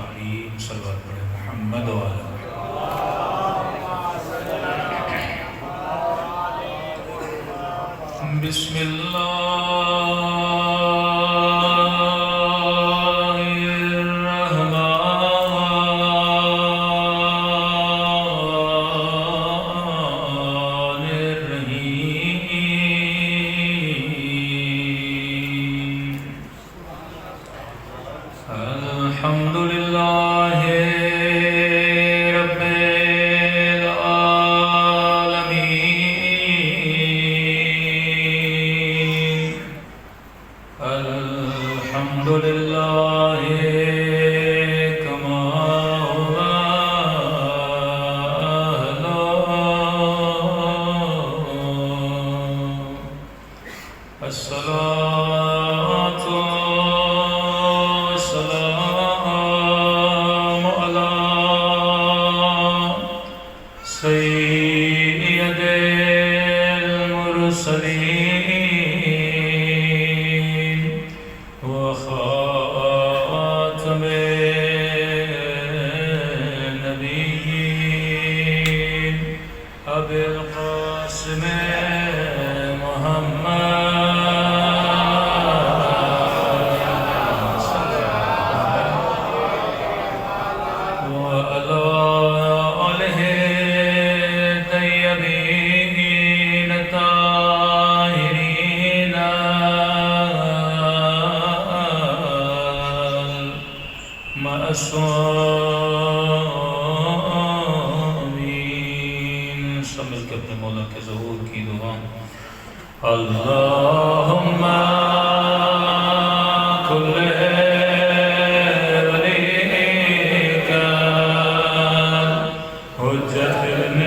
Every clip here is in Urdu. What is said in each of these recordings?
العلیم صلوات پڑھیں محمد وعلی بسم اللہ الرحمن الرحیم الحمد للہ رب العالمین الحمد للہ کما هو أهله الصلاة والسلام على سيد المرسلين وخاتم النبيين أبي القاسم معصومین سب مل کے اپنے مولا کے ظہور کی دعا اللہم کل ولیک حجت ابن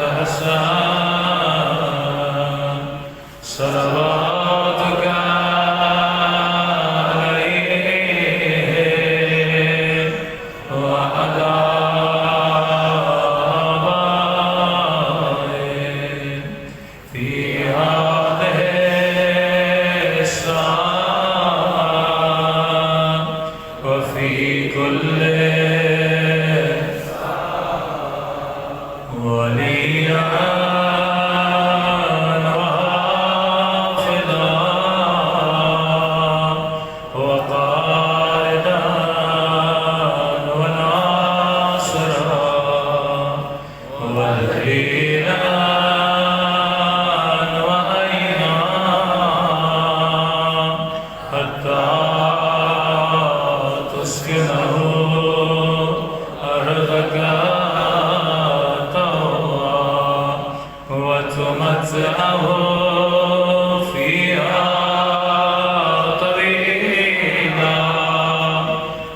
الحسن صلواتک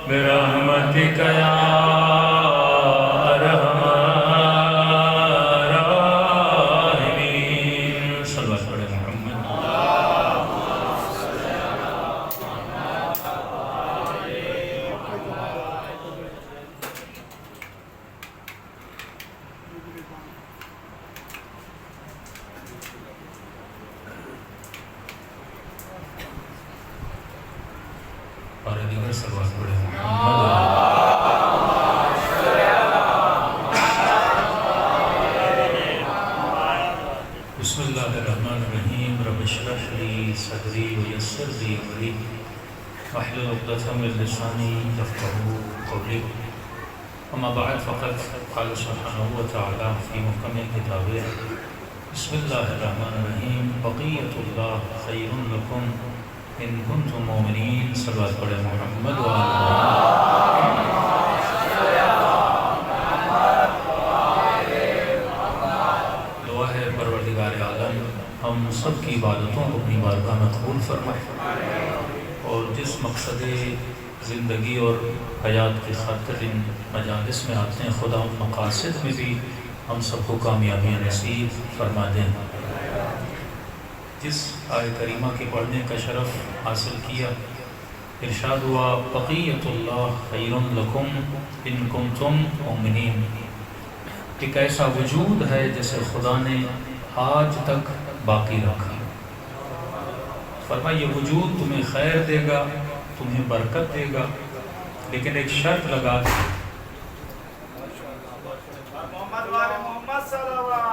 برحمتک یا ارحم الراحمین صلوات پڑھیں محمد اور دیگر صلوات پڑھیں محمد بسم اللہ الرحمن الرحیم رب اشرح لی صدری ویسر لی امری واحلل عقدۃ من لسانی یفقهوا قولی اما بعد فقد قال سبحانہ وتعالی فی محکم کتابہ بسم اللہ الرحمن الرحیم بقیۃ اللہ خیر لکم ان کنتم مومنین صلوات پڑھیں محمد دعا ہے پروردگار عالم ہم سب کی عبادتوں کو اپنی بارگاہ میں قبول فرمائے اور جس مقصد زندگی اور حیات کی خاطر ان مجالس میں آتے ہیں خدا ان مقاصد میں بھی ہم سب کو کامیابیاں نصیب فرما دیں جس آیت کریمہ کے پڑھنے کا شرف حاصل کیا ارشاد ہوا بقیۃ اللہ خیر لکم ان کنتم مؤمنین ایک ایسا وجود ہے جسے خدا نے آج تک باقی رکھا فرمایا یہ وجود تمہیں خیر دے گا تمہیں برکت دے گا لیکن ایک شرط لگا دی محمد والے محمد صلی اللہ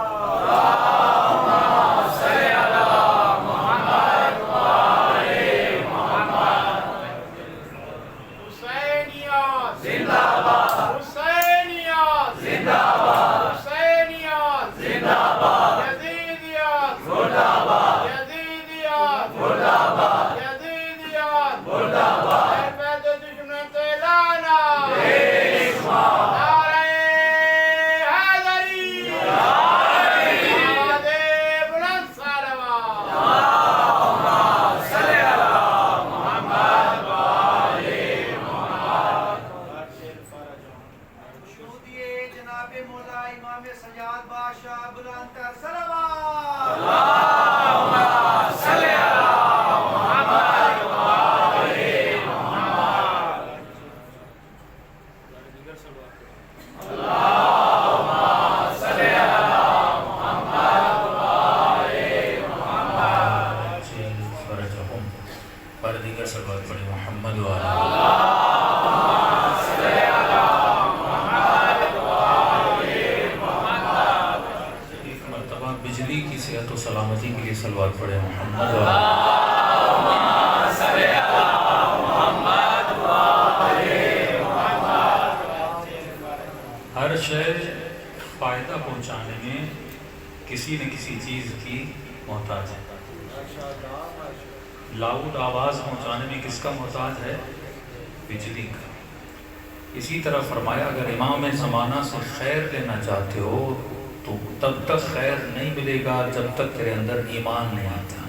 فائدہ پہنچانے میں کسی نہ کسی چیز کی محتاج ہے. لاؤڈ آواز پہنچانے میں کس کا محتاج ہے؟ بجلی کا. اسی طرح فرمایا اگر امام زمانہ سے خیر لینا چاہتے ہو تو تب تک خیر نہیں ملے گا جب تک تیرے اندر ایمان نہیں آتا.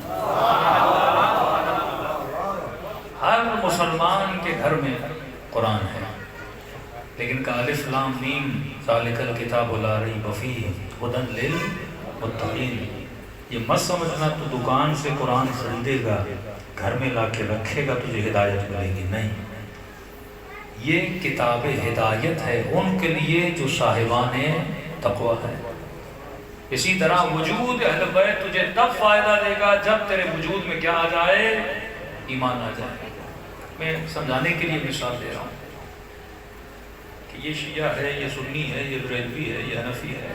ہر مسلمان کے گھر میں قرآن ہے لیکن کا الف لام میم ذالک الکتاب لا ریب فیہ ھدی للمتقین. یہ مت سمجھنا تو دکان سے قرآن خریدے گا گھر میں لا کے رکھے گا تجھے ہدایت ملے گی. نہیں، یہ کتاب ہدایت ہے ان کے لیے جو صاحبان تقویٰ ہے. اسی طرح وجود اہل بیت تجھے تب فائدہ دے گا جب تیرے وجود میں کیا آ جائے؟ ایمان آ جائے. میں سمجھانے کے لیے مثال دے رہا ہوں کہ یہ شیعہ ہے، یہ سنی ہے، یہ بریلوی ہے، یہ حنفی ہے.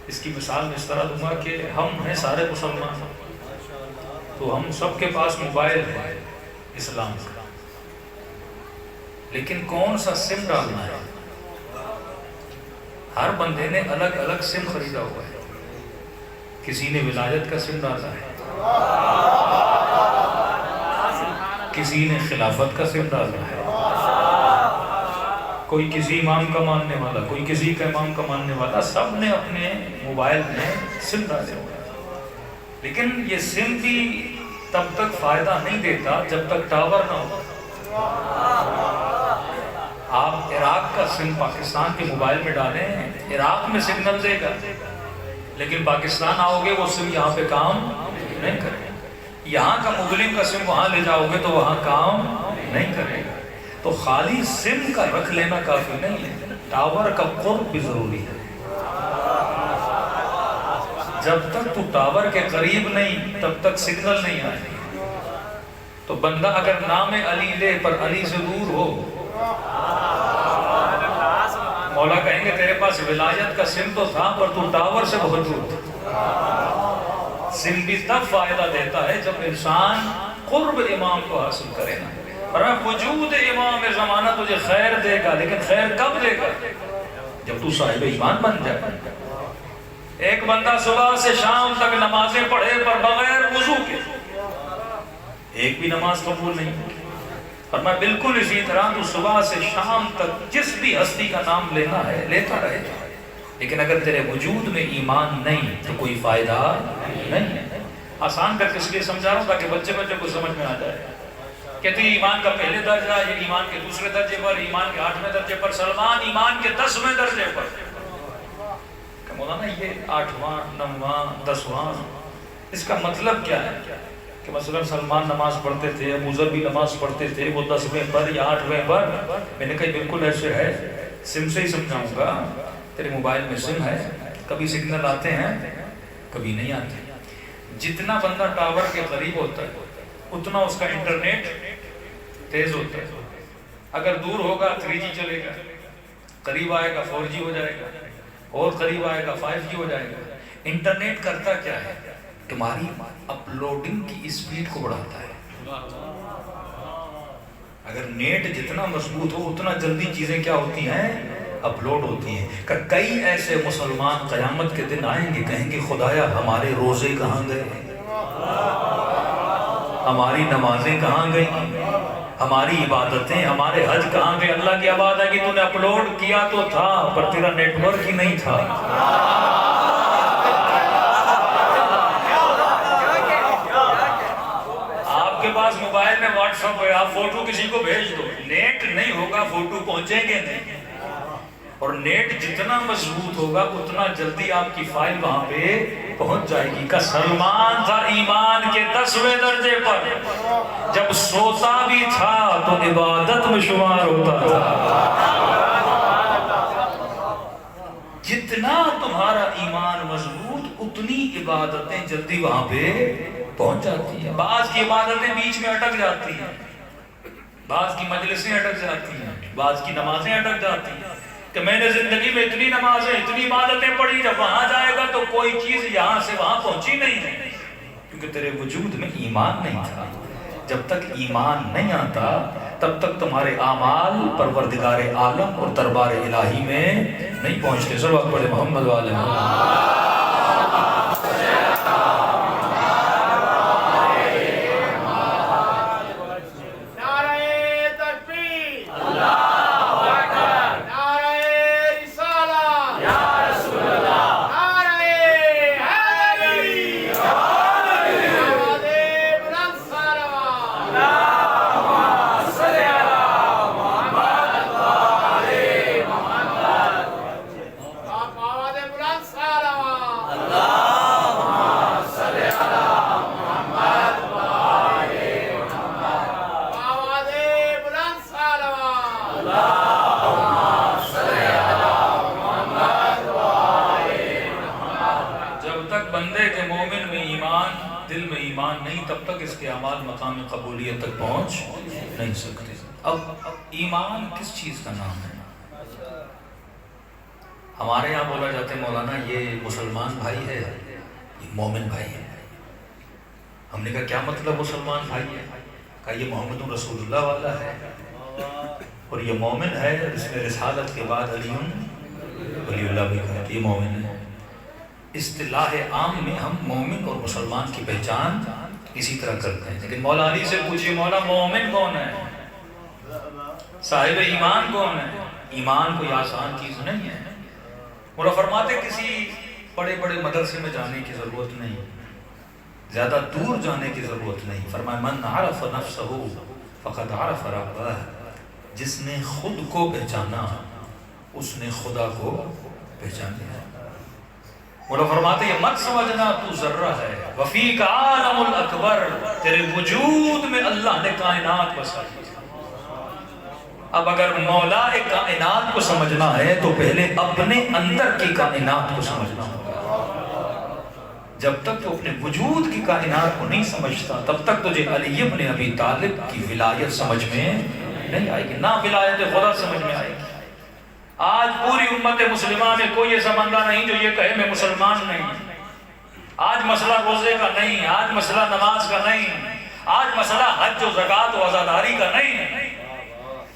اس کی مثال میں اس طرح دوں گا کہ ہم ہیں سارے مسلمان، تو ہم سب کے پاس موبائل ہے اسلام کا، لیکن کون سا سم ڈالنا ہے؟ ہر بندے نے الگ الگ سم خریدا ہوا ہے. کسی نے ولایت کا سم ڈالا ہے، کسی نے خلافت کا سم ڈالا ہے، کوئی کسی امام کا ماننے والا، کوئی کسی کا امام کا ماننے والا. سب نے اپنے موبائل میں سم ڈالے ہوئے ہیں. لیکن یہ سم بھی تب تک فائدہ نہیں دیتا جب تک ٹاور نہ ہو. آپ عراق کا سم پاکستان کے موبائل میں ڈالیں، عراق میں سگنل دے گا، لیکن پاکستان آؤ گے وہ سم یہاں پہ کام نہیں کرے. یہاں کا مغلق کا سم وہاں لے جاؤ گے تو وہاں کام نہیں کرے گا. تو خالی سم کا رکھ لینا کافی نہیں ہے، ٹاور کا قرب بھی ضروری ہے. جب تک تو ٹاور کے قریب نہیں تب تک سگنل نہیں آئے. تو بندہ اگر نام علی لے پر علی سے دور ہو، مولا کہیں گے تیرے پاس ولایت کا سم تو تھا پر تو ٹاور سے بہت دور تھا. سم بھی تب فائدہ دیتا ہے جب انسان قرب امام کو حاصل کرے نا. اور وجود امام زمانہ تجھے خیر دے گا، لیکن خیر کب دے گا؟ جب تو صاحب ایمان بن جائے. ایک بندہ صبح سے شام تک نمازیں پڑھے پر بغیر وضو کے ایک بھی نماز قبول نہیں. اور میں بالکل اسی طرح تو صبح سے شام تک جس بھی ہستی کا نام لینا ہے لیتا رہے، لیکن اگر تیرے وجود میں ایمان نہیں تو کوئی فائدہ نہیں ہے. آسان کر کے اس لیے سمجھا رہا ہوں تاکہ بچے کو سمجھ میں آ جائے. کہتے ہیں ایمان کا پہلے درجہ، یہ ایمان کے دوسرے درجے پر، ایمان کے 8ویں درجے پر، سلمان ایمان کے 10ویں درجے پر. کہ مولانا یہ 8واں 9واں 10واں اس کا مطلب کیا ہے؟ کہ مثلا سلمان نماز پڑھتے تھے، ابو ذر بھی نماز پڑھتے تھے، وہ 10ویں پر یا 8ویں پر. میں نے کہا بالکل ایسے ہے، سم سے ہی سمجھاؤں گا. تیرے موبائل میں سم ہے، کبھی سگنل آتے ہیں کبھی نہیں آتے. جتنا بندہ ٹاور کے قریب ہوتا ہے اتنا اس کا انٹرنیٹ تیز ہوتا ہے. اگر دور ہوگا 3G چلے گا، قریب آئے گا 4G ہو جائے گا، اور قریب آئے گا 5G ہو جائے گا. انٹرنیٹ کرتا کیا ہے؟ تمہاری اپلوڈنگ کی اسپیڈ کو بڑھاتا ہے. اگر نیٹ جتنا مضبوط ہو اتنا جلدی چیزیں کیا ہوتی ہیں؟ اپلوڈ ہوتی ہیں. کئی ایسے مسلمان قیامت کے دن آئیں گے، کہیں گے خدایا ہمارے روزے کہاں گئے، ہماری نمازیں کہاں گئیں، ہماری عبادتیں، ہمارے حج کہاں گئے. اللہ کی آواز ہے کہ تو نے اپلوڈ کیا تو تھا پر تیرا نیٹ ورک ہی نہیں تھا. آپ کے پاس موبائل میں واٹس ایپ ہے، آپ فوٹو کسی کو بھیج دو، نیٹ نہیں ہوگا فوٹو پہنچیں گے نہیں. اور نیٹ جتنا مضبوط ہوگا اتنا جلدی آپ کی فائل وہاں پہ پہنچ جائے گی. کا سلمان تھا ایمان کے 10ویں درجے پر، جب سوتا بھی تھا تو عبادت میں شمار ہوتا تھا. جتنا تمہارا ایمان مضبوط اتنی عبادتیں جلدی وہاں پہ پہنچ جاتی ہیں. بعض کی عبادتیں بیچ میں اٹک جاتی ہیں، بعض کی مجلسیں اٹک جاتی ہیں، بعض کی نمازیں اٹک جاتی ہیں کہ میں نے زندگی میں اتنی نمازیں اتنی عبادتیں پڑھی، جب وہاں جائے گا تو کوئی چیز یہاں سے وہاں پہنچی نہیں ہے، کیونکہ تیرے وجود میں ایمان نہیں تھا. جب تک ایمان نہیں آتا تب تک تمہارے اعمال پروردگار عالم اور دربار الہی میں نہیں پہنچتے. صلوات پڑھے محمد والے محمد. مقام قبولیت تک پہنچ نہیں سکتے. اب ایمان کس چیز کا نام ہے؟ ہمارے یہاں بولا جاتا ہے مولانا یہ مسلمان بھائی ہے، یہ مومن بھائی ہے. ہم نے کہا کیا مطلب مسلمان بھائی ہے؟ کہا یہ محمد رسول اللہ والا ہے اور یہ مومن ہے جس میں رسالت کے بعد علی اللہ بھی کہا یہ مومن ہے. اصطلاح عام میں ہم مومن اور مسلمان کی پہچان اسی طرح کرتے ہیں. لیکن مولا علی سے پوچھئے مولا مومن کون ہے، صاحب ایمان کون ہے؟ ایمان کوئی آسان چیز نہیں ہے. مولا فرماتے کسی بڑے بڑے مدرسے میں جانے کی ضرورت نہیں، زیادہ دور جانے کی ضرورت نہیں. فرمایا من عرف نفسہ فقد عرف ربہ، جس نے خود کو پہچانا اس نے خدا کو پہچان لیا. مولا فرماتے یہ مت سمجھنا تو ذرہ ہے، وفیک عالم الاکبر، تیرے وجود میں اللہ نے کائنات بسائی. اب اگر مولا کائنات کو سمجھنا ہے تو پہلے اپنے اندر کی کائنات کو سمجھنا ہوگا. جب تک تو اپنے وجود کی کائنات کو نہیں سمجھتا تب تک تجھے علی ابن ابی طالب کی ولایت سمجھ میں نہیں آئے گی، نہ ولایت خدا سمجھ میں آئے گی. آج پوری امت مسلمہ میں کوئی ایسا بندہ نہیں جو یہ کہے میں مسلمان نہیں. آج مسئلہ روزے کا نہیں، آج مسئلہ نماز کا نہیں، آج مسئلہ حج و زکوٰۃ و عزاداری کا نہیں.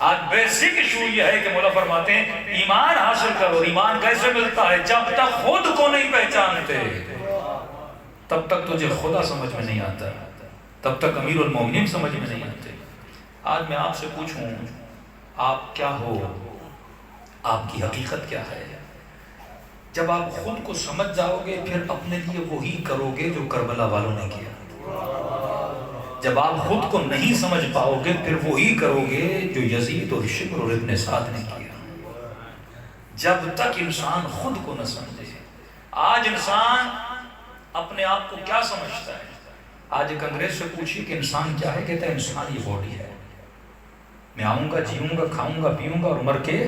آج بیسک ایشو یہ ہے کہ مولا فرماتے ہیں ایمان حاصل کرو. ایمان کیسے ملتا ہے؟ جب تک خود کو نہیں پہچانتے تب تک تجھے خدا سمجھ میں نہیں آتا، تب تک امیر المومنین سمجھ میں نہیں آتے. آج میں آپ سے پوچھوں آپ کیا ہو، آپ کی حقیقت کیا ہے؟ جب آپ خود کو سمجھ جاؤ گے پھر اپنے لیے وہی کرو گے جو کربلا والوں نے کیا. جب آپ خود کو نہیں سمجھ پاؤ گے پھر وہی کرو گے جو یزید اور شمر اور ابن سعد نے کیا. جب تک انسان خود کو نہ سمجھے. آج انسان اپنے آپ کو کیا سمجھتا ہے؟ آج ایک انگریز سے پوچھیے کہ انسان کیا ہے، کہتا ہے انسان یہ باڈی ہے، میں آؤں گا جیوں گا کھاؤں گا پیوں گا اور مر کے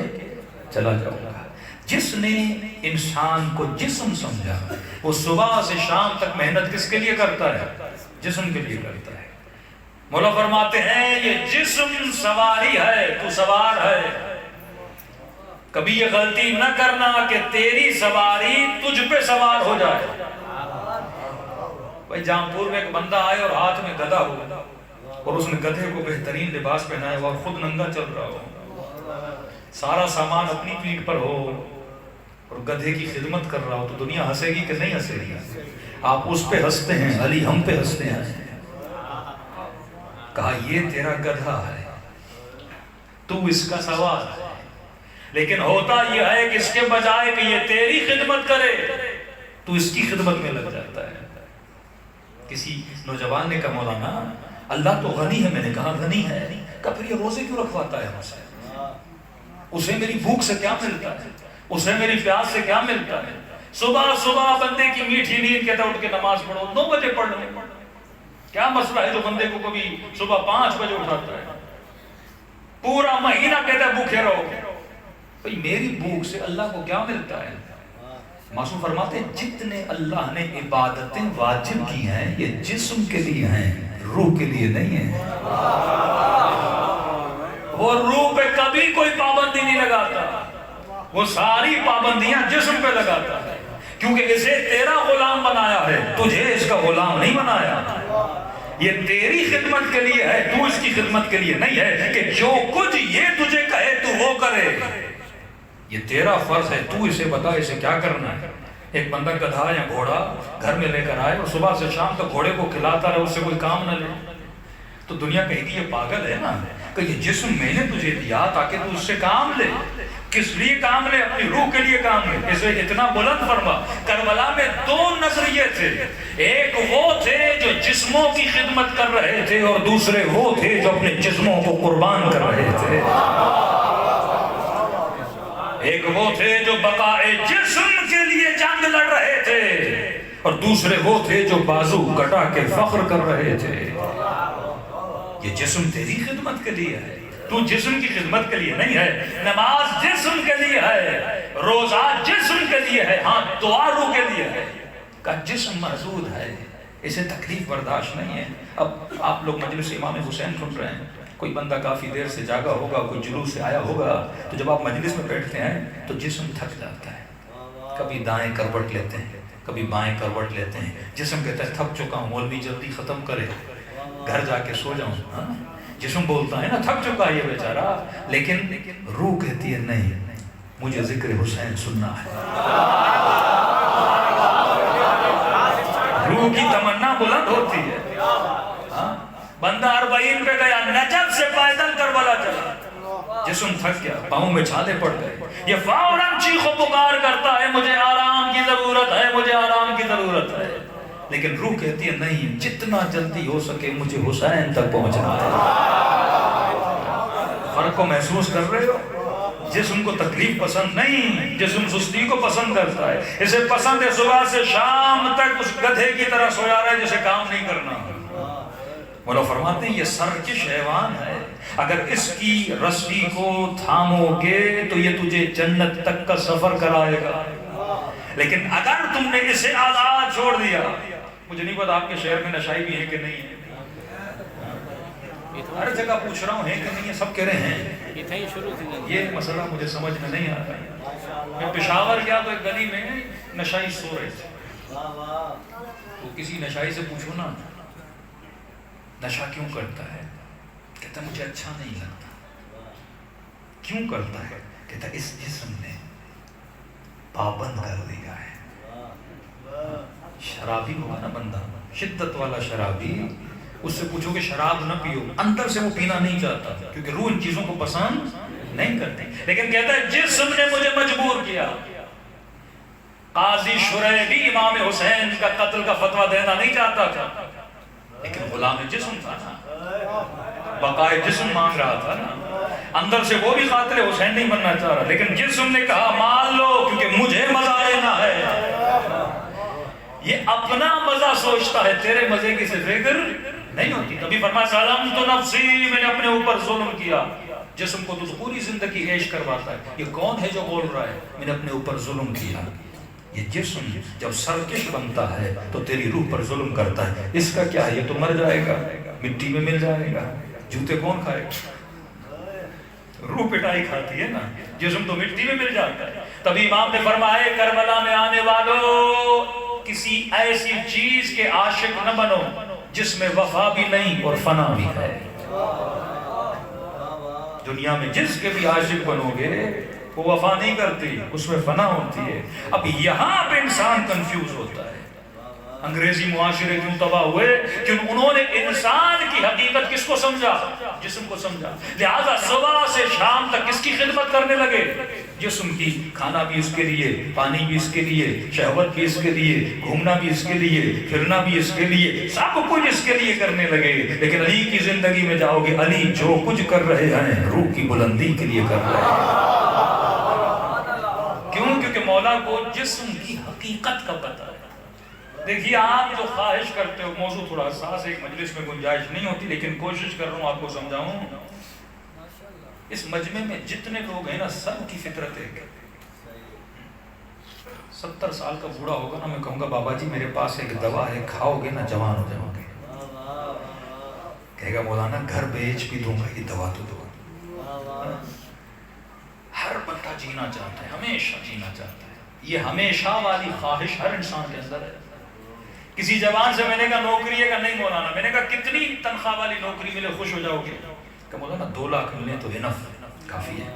چلا جاؤں گا. جس نے انسان کو جسم سمجھا وہ صبح سے شام تک محنت کس کے لیے کرتا ہے؟ جسم کے لیے کرتا ہے. مولا فرماتے ہیں یہ جسم سواری ہے، تو سوار ہے، کبھی یہ غلطی نہ کرنا کہ تیری سواری تجھ پہ سوار ہو جائے۔ بھائی جامپور میں ایک بندہ آئے اور ہاتھ میں گدھا ہو اور اس نے گدھے کو بہترین لباس پہنایا اور خود ننگا چل رہا ہو، سارا سامان اپنی پیٹھ پر ہو اور گدھے کی خدمت کر رہا ہو، تو دنیا ہنسے گی کہ نہیں ہنسے گی؟ آپ اس پہ ہنستے ہیں، علی ہم پہ ہنستے ہیں۔ کہا یہ تیرا گدھا ہے، تو اس کا سوار ہے، لیکن ہوتا یہ ہے کہ اس کے بجائے کہ یہ تیری خدمت کرے تو اس کی خدمت میں لگ جاتا ہے۔ کسی نوجوان نے کہا مولانا اللہ تو غنی ہے، میں نے کہا غنی ہے، کہا پھر یہ روزے کیوں رکھواتا ہے ہم سے؟ اسے میری بھوک سے کیا ملتا ہے، اسے میری پیاس سے کیا ملتا ہے؟ صبح صبح بندے کی میٹھی نیند کہتا ہے اٹھ کے نماز پڑھو، 9 بجے پڑھ لیں، کیا مسئلہ ہے جو بندے کو کبھی صبح 5 بجے اٹھاتا ہے؟ پورا مہینہ کہتا ہے بھوکے رہو۔ بھئی میری بھوک سے اللہ کو کیا ملتا ہے؟ معصوم فرماتے ہیں جتنے اللہ نے عبادتیں واجب کی ہیں یہ جسم کے لیے ہیں، روح کے لیے نہیں ہیں۔ وہ روح پہ کبھی کوئی پابندی نہیں لگاتا، وہ ساری پابندیاں جسم پہ لگاتا ہے، کیونکہ اسے تیرا غلام بنایا ہے، تجھے اس کا غلام نہیں بنایا۔ یہ تیری خدمت کے لیے ہے، تو اس کی خدمت کے لیے نہیں ہے کہ جو کچھ یہ تجھے کہے تو وہ کرے۔ یہ تیرا فرض ہے، تو اسے بتا اسے کیا کرنا ہے۔ ایک بندہ گدھا یا گھوڑا گھر میں لے کر آئے اور صبح سے شام تک گھوڑے کو کھلاتا رہے، اس سے کوئی کام نہ لے، تو دنیا کہے گی یہ پاگل ہے نا، کہ یہ جسم میں نے تجھے دیا تاکہ تو اس سے کام لے۔ کس لیے کام لے؟ اپنی روح کے لیے کام لے۔ اسے اتنا بلند فرما۔ کربلا میں 2 نظریے تھے، ایک وہ تھے جو جسموں کی خدمت کر رہے تھے اور دوسرے وہ تھے جو اپنے جسموں کو قربان کر رہے تھے۔ ایک وہ تھے جو بقائے جسم کے لیے جنگ لڑ رہے تھے اور دوسرے وہ تھے جو بازو کٹا کے فخر کر رہے تھے۔ یہ جسم تیری خدمت کے لیے ہے، تو جسم کی خدمت کے لیے نہیں ہے۔ نماز جسم کے لیے ہے، روزہ جسم کے لیے ہے، ہاں دعا روح کے لیے ہے۔ کا جسم محدود ہے، اسے تکلیف برداشت نہیں ہے۔ اب آپ لوگ مجلس امام حسین سن رہے ہیں، کوئی بندہ کافی دیر سے جاگا ہوگا، کوئی جلوس سے آیا ہوگا، تو جب آپ مجلس میں بیٹھتے ہیں تو جسم تھک جاتا ہے، کبھی دائیں کروٹ لیتے ہیں، کبھی بائیں کروٹ لیتے ہیں، جسم کہتا ہے تھک چکا ہوں، مولوی جلدی ختم کرے، گھر جا کے سو جاؤں۔ جسم بولتا ہے نا تھک چکا ہے یہ بیچارہ، لیکن روح کہتی ہے نہیں، مجھے ذکر حسین سننا ہے۔ روح کی تمنا بلند ہوتی ہے۔ بندہ 40 پہ گیا، نجف سے پیدل کربلا چلا، جسم تھک گیا، پاؤں میں چھالے پڑ گئے، یہ فوراً چیخ و پکار کرتا ہے مجھے آرام کی ضرورت ہے، مجھے آرام کی ضرورت ہے، لیکن روح کہتی ہے نہیں، جتنا جلدی ہو سکے مجھے حسین تک پہنچنا ہے۔ فرق کو محسوس کر رہے ہو؟ جسم کو تکلیف پسند نہیں، جسم سستی کو پسند کرتا ہے، اسے پسند ہے صبح سے شام تک اس گدھے کی طرح سویا رہے جسے کام نہیں کرنا۔ مولا فرماتے ہیں یہ سرکش حیوان ہے، اگر اس کی رسی کو تھامو گے تو یہ تجھے جنت تک کا سفر کرائے گا، لیکن اگر تم نے اسے آزاد چھوڑ دیا۔ مجھے نہیں پتا آپ کے شہر میں نشائی بھی ہے کہ نہیں ہے، ہر جگہ پوچھ رہا ہوں ہے کہ نہیں ہے، سب کہہ رہے ہیں، یہ مسئلہ مجھے سمجھ میں نہیں آ رہا۔ میں پشاور گیا تو ایک گلی میں نشائی سو رہے تھے، تو کسی نشائی سے پوچھو نا نشہ کیوں کرتا ہے، کہتا مجھے اچھا نہیں لگتا۔ کیوں کرتا ہے؟ کہتا اس جسم نے پابند کر دیا ہے۔ شرابی ہوگا نا بندہ، شدت والا شرابی، اس سے پوچھو کہ شراب نہ پیو، اندر سے وہ پینا نہیں چاہتا کیونکہ روح ان چیزوں کو پسند نہیں کرتی، لیکن کہتا ہے جسم نے مجھے مجبور کیا۔ قاضی شرح بھی امام حسین کا قتل کا فتویٰ دینا نہیں چاہتا تھا، لیکن غلام جسم تھا نا، بقائے جسم مانگ رہا تھا نا، اندر سے وہ بھی قاتل حسین نہیں بننا چاہ رہا، لیکن جسم نے کہا مان لو کیونکہ مجھے مزہ لینا ہے۔ یہ اپنا مزہ سوچتا ہے، تیرے مزے کی سے فکر نہیں ہوتی۔ کبھی فرمایا ظلمت نفسی، میں نے اپنے اوپر ظلم کیا۔ جسم کو تو پوری زندگی عیش کرواتا ہے، یہ کون ہے جو بول رہا ہے میں نے اپنے اوپر ظلم کیا؟ یہ جسم جب سرکش بنتا ہے تو تیری روح پر ظلم کرتا ہے، اس کا کیا ہے، یہ تو مر جائے گا، مٹی میں مل جائے گا، جوتے کون کھائے گا؟ روح پٹائی کھاتی ہے نا، جسم تو مٹی میں مل جاتا ہے۔ تبھی امام نے فرمایا کربلا میں آنے والوں کسی ایسی چیز کے عاشق نہ بنو جس میں وفا بھی نہیں اور فنا بھی ہے۔ دنیا میں جس کے بھی عاشق بنو گے وہ وفا نہیں کرتی، اس میں فنا ہوتی ہے۔ اب یہاں پہ انسان کنفیوز ہوتا ہے۔ انگریزی معاشرے کیوں تباہ ہوئے؟ کیوں انہوں نے انسان کی حقیقت کس کو سمجھا؟ جسم کو سمجھا۔ لہذا صبح سے شام تک کس کی خدمت کرنے لگے؟ جسم کی۔ کھانا بھی اس کے لیے، پانی بھی اس کے لیے، شہوت بھی اس کے لیے، گھومنا بھی اس کے لیے، پھرنا بھی اس کے لیے، سب کچھ اس کے لیے کرنے لگے۔ لیکن علی کی زندگی میں جاؤ گے، علی جو کچھ کر رہے ہیں روح کی بلندی کے لیے کر رہے ہیں۔ کیوں؟ کیونکہ مولا کو جسم کی حقیقت کا پتہ ہے۔ دیکھیے آپ جو خواہش کرتے ہو، موضوع تھوڑا حساس ہے، ایک مجلس میں گنجائش نہیں ہوتی، لیکن کوشش کر رہا ہوں آپ کو سمجھاؤں۔ اس مجمع میں جتنے لوگ ہیں نا، سب کی فطرت ہے۔ 70 سال کا بوڑھا ہوگا نا، میں کہوں گا بابا جی میرے پاس ایک دوا ہے، کھاؤ گے نا جوان ہو جاؤ گے۔ کہے گا مولانا گھر بیچ بھی دوں گا، یہ دوا تو دو۔ ہر بندہ جینا چاہتا ہے، ہمیشہ جینا چاہتا ہے۔ یہ ہمیشہ والی خواہش ہر انسان کے اندر ہے۔ کسی جوان سے میں نے کہا نوکری ہے؟ کہ نہیں مولانا۔ میں نے کہا کتنی تنخواہ والی نوکری ملے خوش ہو جاؤ گے؟ کہ مولانا 2 لاکھ ملے تو انف کافی ہے۔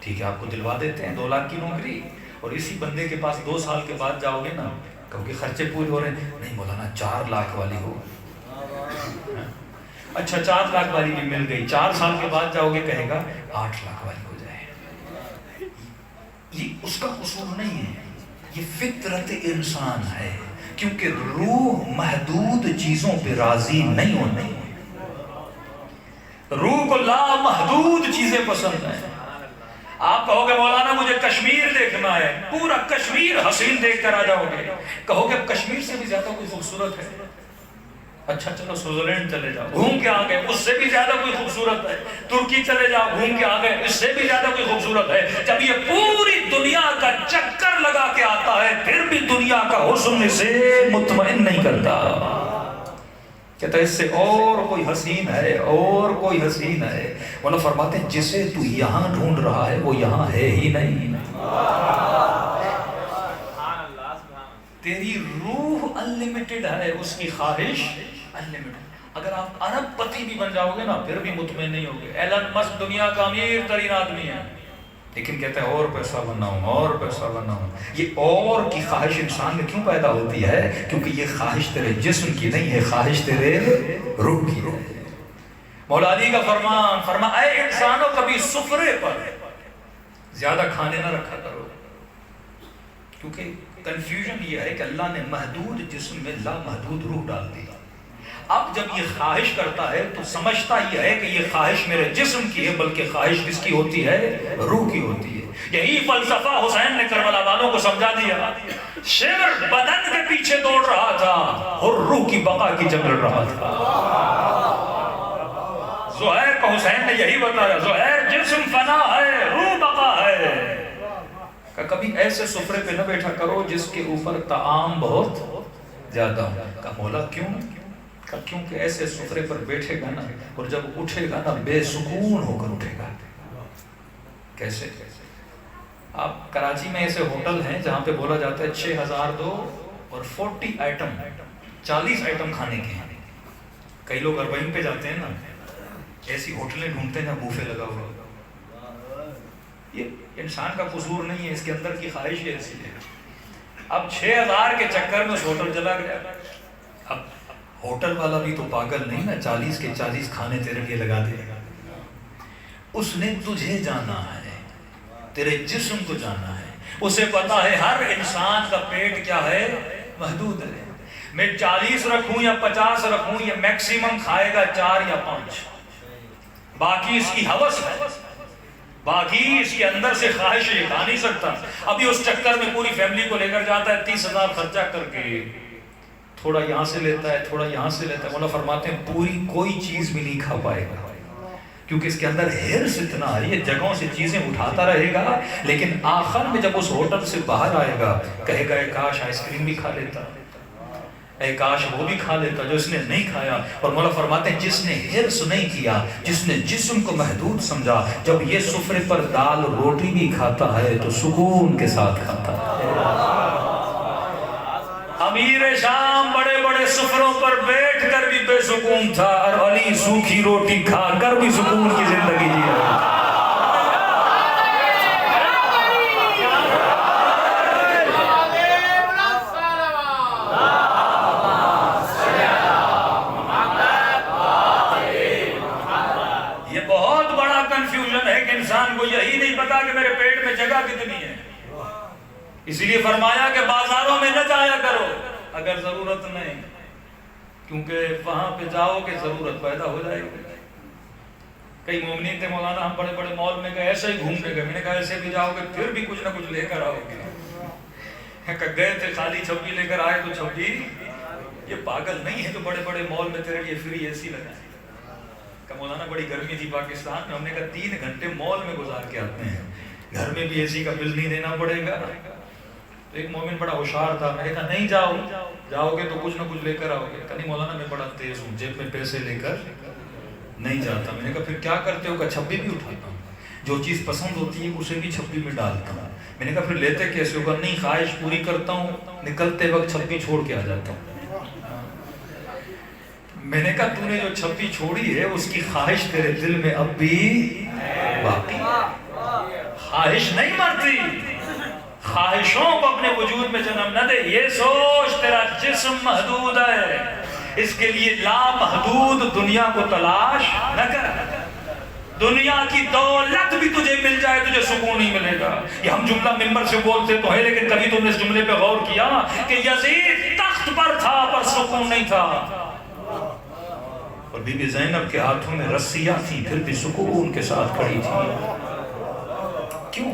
ٹھیک ہے آپ کو دلوا دیتے ہیں 2 لاکھ کی نوکری، اور اسی بندے کے پاس 2 سال کے بعد جاؤ گے نا، کہو کہ خرچے پورے ہو رہے ہیں، نہیں مولانا 4 لاکھ والی ہو۔ اچھا 4 لاکھ والی بھی مل گئی، 4 سال کے بعد جاؤ گے کہے گا 8 لاکھ والی ہو جائے۔ یہ اس کا قصور نہیں ہے، یہ فطرت انسان ہے، کیونکہ روح محدود چیزوں پہ راضی نہیں ہوتی۔ روح کو لامحدود چیزیں پسند ہیں۔ آپ کہو گے مولانا مجھے کشمیر دیکھنا ہے، پورا کشمیر حسین دیکھ کر آ جاؤ گے۔ کہو گے کشمیر سے بھی زیادہ کوئی خوبصورت ہے؟ اچھا چلو سوئٹزرلینڈ چلے جاؤ، گھوم کے آ گئے، اس سے بھی زیادہ کوئی خوبصورت ہے۔ ترکی چلے جاؤ، گھوم کے آ گئے، اس سے بھی زیادہ کوئی خوبصورت ہے۔ جب یہ پوری دنیا کا چکر لگا کے آتا ہے پھر بھی دنیا کا حسن سے مطمئن نہیں کرتا، کہتا ہے اس سے اور کوئی حسین ہے، اور کوئی حسین ہے۔ وہ فرماتے ہیں جسے تو یہاں ڈھونڈ رہا ہے وہ یہاں ہے ہی نہیں۔ تیری روح انلیمیٹڈ ہے، اس کی خواہش انلیمیٹڈ۔ اگر آپ ارب پتی بھی بن جاؤ گے نا پھر بھی مطمئن نہیں ہوگے۔ ایلن مسک دنیا کا امیر ترین آدمی ہے، لیکن کہتا ہے اور پیسہ بناؤں، اور پیسہ بناؤں۔ یہ اور کی خواہش انسان میں کیوں پیدا ہوتی ہے؟ کیونکہ یہ خواہش تیرے جسم کی نہیں ہے، خواہش تیرے روح کی ہے۔ مولا علی کا فرمان اے انسانوں کبھی سفرے پر زیادہ کھانے نہ رکھا کرو، کیونکہ کنفیوژن یہ ہے کہ اللہ نے محدود جسم میں لامحدود روح ڈال دی۔ اب جب یہ خواہش کرتا ہے تو سمجھتا یہ ہے کہ یہ خواہش میرے جسم کی ہے، بلکہ خواہش کس کی ہوتی ہے؟ روح کی ہوتی ہے۔ یہی فلسفہ حسین نے کربلا والوں کو سمجھا دیا۔ شیر بدن کے پیچھے دوڑ رہا تھا اور روح کی بقا کی جنگ لڑ رہا تھا۔ زہیر کو حسین نے یہی بتایا، زہیر جسم فنا ہے، روح بقا ہے۔ کہ کبھی ایسے سفرے پہ نہ بیٹھا کرو جس کے اوپر طعام بہت زیادہ ہو۔ کہ مولا کیوں؟ کیونکہ ایسے سفرے پر بیٹھے گا نا اور جب اٹھے گا نا بے سکون ہو کر اٹھے گا۔ کیسے؟ آپ کراچی میں ایسے ہوٹل ہیں جہاں پہ بولا جاتا ہے 6000 دو اور 40 آئٹم، 40 آئٹم کھانے کے ہیں۔ کئی لوگ اربعین پہ جاتے ہیں نا، ایسی ہوٹلیں ڈھونڈتے ہیں نا بوفے لگا ہوا۔ یہ انسان کا قصور نہیں ہے، اس کے اندر کی خواہش ہے ایسی ہے۔ اب 6000 کے چکر میں اس ہوٹل چلا گیا۔ اب ہوٹل والا بھی تو پاگل نہیں نا، 40 کے 40 کھانے تیرے لیے لگا دے گا۔ اس نے تجھے جانا ہے، تیرے جسم کو جانا ہے، اسے پتا ہے ہر انسان کا پیٹ کیا ہے؟ محدود ہے۔ میں 40 رکھوں یا 50 رکھوں، یہ میکسیمم کھائے گا 4 یا 5، باقی اس کی ہوس ہے، باقی اس کے اندر سے خواہش یہ کھا نہیں سکتا۔ ابھی اس چکر میں پوری فیملی کو لے کر جاتا ہے، 30,000 خرچہ کر کے، تھوڑا یہاں سے لیتا ہے، تھوڑا یہاں سے لیتا ہے۔ مولا فرماتے ہیں پوری کوئی چیز بھی نہیں کھا پائے گا، کیونکہ اس کے اندر ہرس اتنا ہے، یہ جگہوں سے چیزیں اٹھاتا رہے گا، لیکن آخر میں جب اس ہوٹل سے باہر آئے گا کہے گا کاش آئس کریم بھی کھا لیتا، اے کاش وہ بھی کھا لیتا جو اس نے نہیں کھایا. اور مولا فرماتے ہیں جس نے حرص نہیں کیا، جس نے جسم کو محدود سمجھا، جب یہ سفرے پر دال روٹی بھی کھاتا ہے تو سکون کے ساتھ کھاتا ہے. امیر شام بڑے بڑے سفروں پر بیٹھ کر بھی بے سکون تھا، اور علی سوکھی روٹی کھا کر بھی سکون کی زندگی جی رہا تھا. انسان کو یہی نہیں پتا کہ میرے پیٹ میں جگہ کتنی ہے. اسی لیے فرمایا کہ بازاروں میں نہ جایا کرو اگر ضرورت نہیں، کیونکہ وہاں پہ جاؤ کہ ضرورت پیدا ہو جائے گی. کئی مومنین تھے مولانا ہم بڑے بڑے مال میں گئے ایسے ہی گھومنے گئے. میں نے کہا ایسے بھی جاؤ گے پھر بھی کچھ نہ کچھ لے کر آؤ گے. گئے تھے خالی چھبی لے کر آئے تو چھبی یہ پاگل نہیں ہے تو بڑے بڑے مال میں تیرے لیے فری اے سی لگائے. مولانا بڑی گرمی تھی پاکستان میں. ہم نے کہا 3 گھنٹے مال میں گزار کے آتے ہیں، گھر میں بھی اے سی کا بل نہیں دینا پڑے گا. تو ایک مومن بڑا ہوشیار تھا. میں نے کہا نہیں جاؤ گے تو کچھ نہ کچھ لے کر آؤ گے. کہ نہیں مولانا میں بڑا تیز ہوں، جیب میں پیسے لے کر نہیں جاتا. میں نے کہا پھر کیا کرتے ہو؟ کہ چھبی بھی اٹھاتا ہوں، جو چیز پسند ہوتی ہے اسے بھی چھبی میں ڈالتا ہوں. میں نے کہا پھر لیتے کیسے ہوگا؟ نہیں خواہش پوری کرتا ہوں، نکلتے وقت چھبی چھوڑ کے آ جاتا ہوں. میں نے کہا تو نے جو چھپی چھوڑی ہے اس کی خواہش تیرے دل میں اب بھی باقی. خواہش نہیں مرتی. خواہشوں کو اپنے وجود میں جنم نہ دے. یہ سوچ تیرا جسم محدود ہے، اس کے لیے لامحدود دنیا کو تلاش نہ کر. دنیا کی دولت بھی تجھے مل جائے تجھے سکون نہیں ملے گا. یہ ہم جملہ ممبر سے بولتے تو ہے، لیکن کبھی تم نے اس جملے پہ غور کیا کہ یزید تخت پر تھا پر سکون نہیں تھا، اور بی بی زینب کے ہاتھوں میں رسیاں تھیں پھر بھی سکون کے ساتھ کھڑی تھی. کیوں؟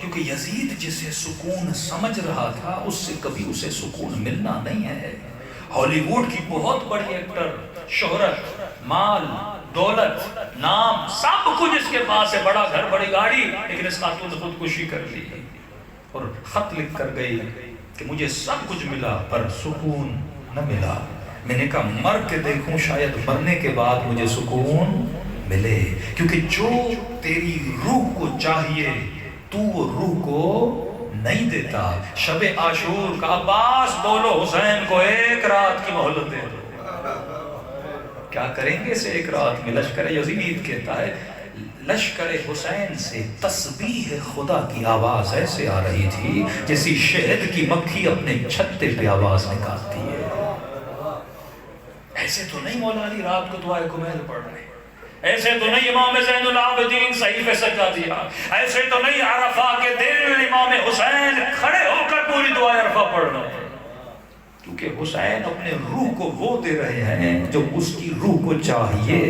کیونکہ یزید جسے سکون سمجھ رہا تھا اس سے کبھی اسے سکون ملنا نہیں ہے. ہالی ووڈ کی بہت بڑی ایکٹر، شہرت، مال، دولت، نام، سب کچھ اس کے پاس ہے، بڑا گھر بڑی گاڑی، لیکن اس خاتون نے خودکشی کر لی اور خط لکھ کر گئی کہ مجھے سب کچھ ملا پر سکون نہ ملا. میں نے کہا مر کے دیکھوں شاید مرنے کے بعد مجھے سکون ملے. کیونکہ جو تیری روح کو چاہیے تو وہ روح کو نہیں دیتا. شب عاشور کا عباس بولو حسین کو 1 رات کی مہلت دے دو. کیا کریں گے اسے 1 رات میں؟ لشکر یزید کہتا ہے لشکر حسین سے تسبیح خدا کی آواز ایسے آ رہی تھی جیسی شہد کی مکھی اپنے چھتے پہ آواز نکالتی ہے. ایسے تو نہیں مولا علی رات کو دعائے کمیل پڑھ رہے، ایسے تو نہیں امام زین العابدین صحیفے سجا دیا، ایسے تو نہیں عرفہ کے دن امام حسین کھڑے ہو کر پوری دعائے عرفہ پڑھ رہے ہیں. کیونکہ حسین اپنے روح کو وہ دے رہے ہیں جو اس کی روح کو چاہیے.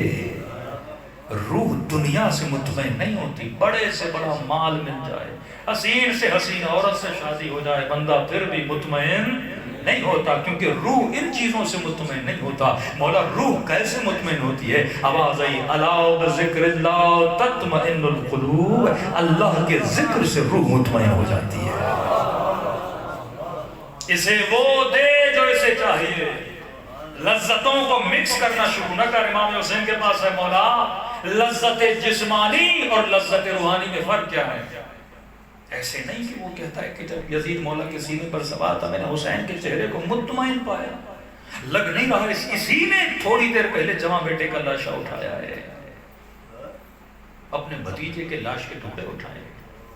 روح دنیا سے مطمئن نہیں ہوتی. بڑے سے بڑا مال مل جائے، حسین سے حسین عورت سے شادی ہو جائے، بندہ پھر بھی مطمئن نہیں ہوتا، کیونکہ روح ان چیزوں سے مطمئن نہیں ہوتا. مولا روح کیسے مطمئن ہوتی ہے؟ آواز آئی الا بذکر اللہ تطمئن القلوب. اللہ کے ذکر سے روح مطمئن ہو جاتی ہے. اسے وہ دے جو اسے چاہیے. لذتوں کو مکس کرنا شروع نہ کر. امام حسین کے پاس ہے مولا لذت جسمانی اور لذت روحانی میں فرق کیا ہے؟ ایسے نہیں کہ وہ کہتا ہے کہ جب یزید مولا کے سینے پر سوار تھا میں نے حسین کے چہرے کو مطمئن پایا. لگ نہیں رہا اسی نے تھوڑی دیر پہلے جمع بیٹے کا لاشا اٹھایا ہے، اپنے بھتیجے کے لاش کے ٹکڑے اٹھائے.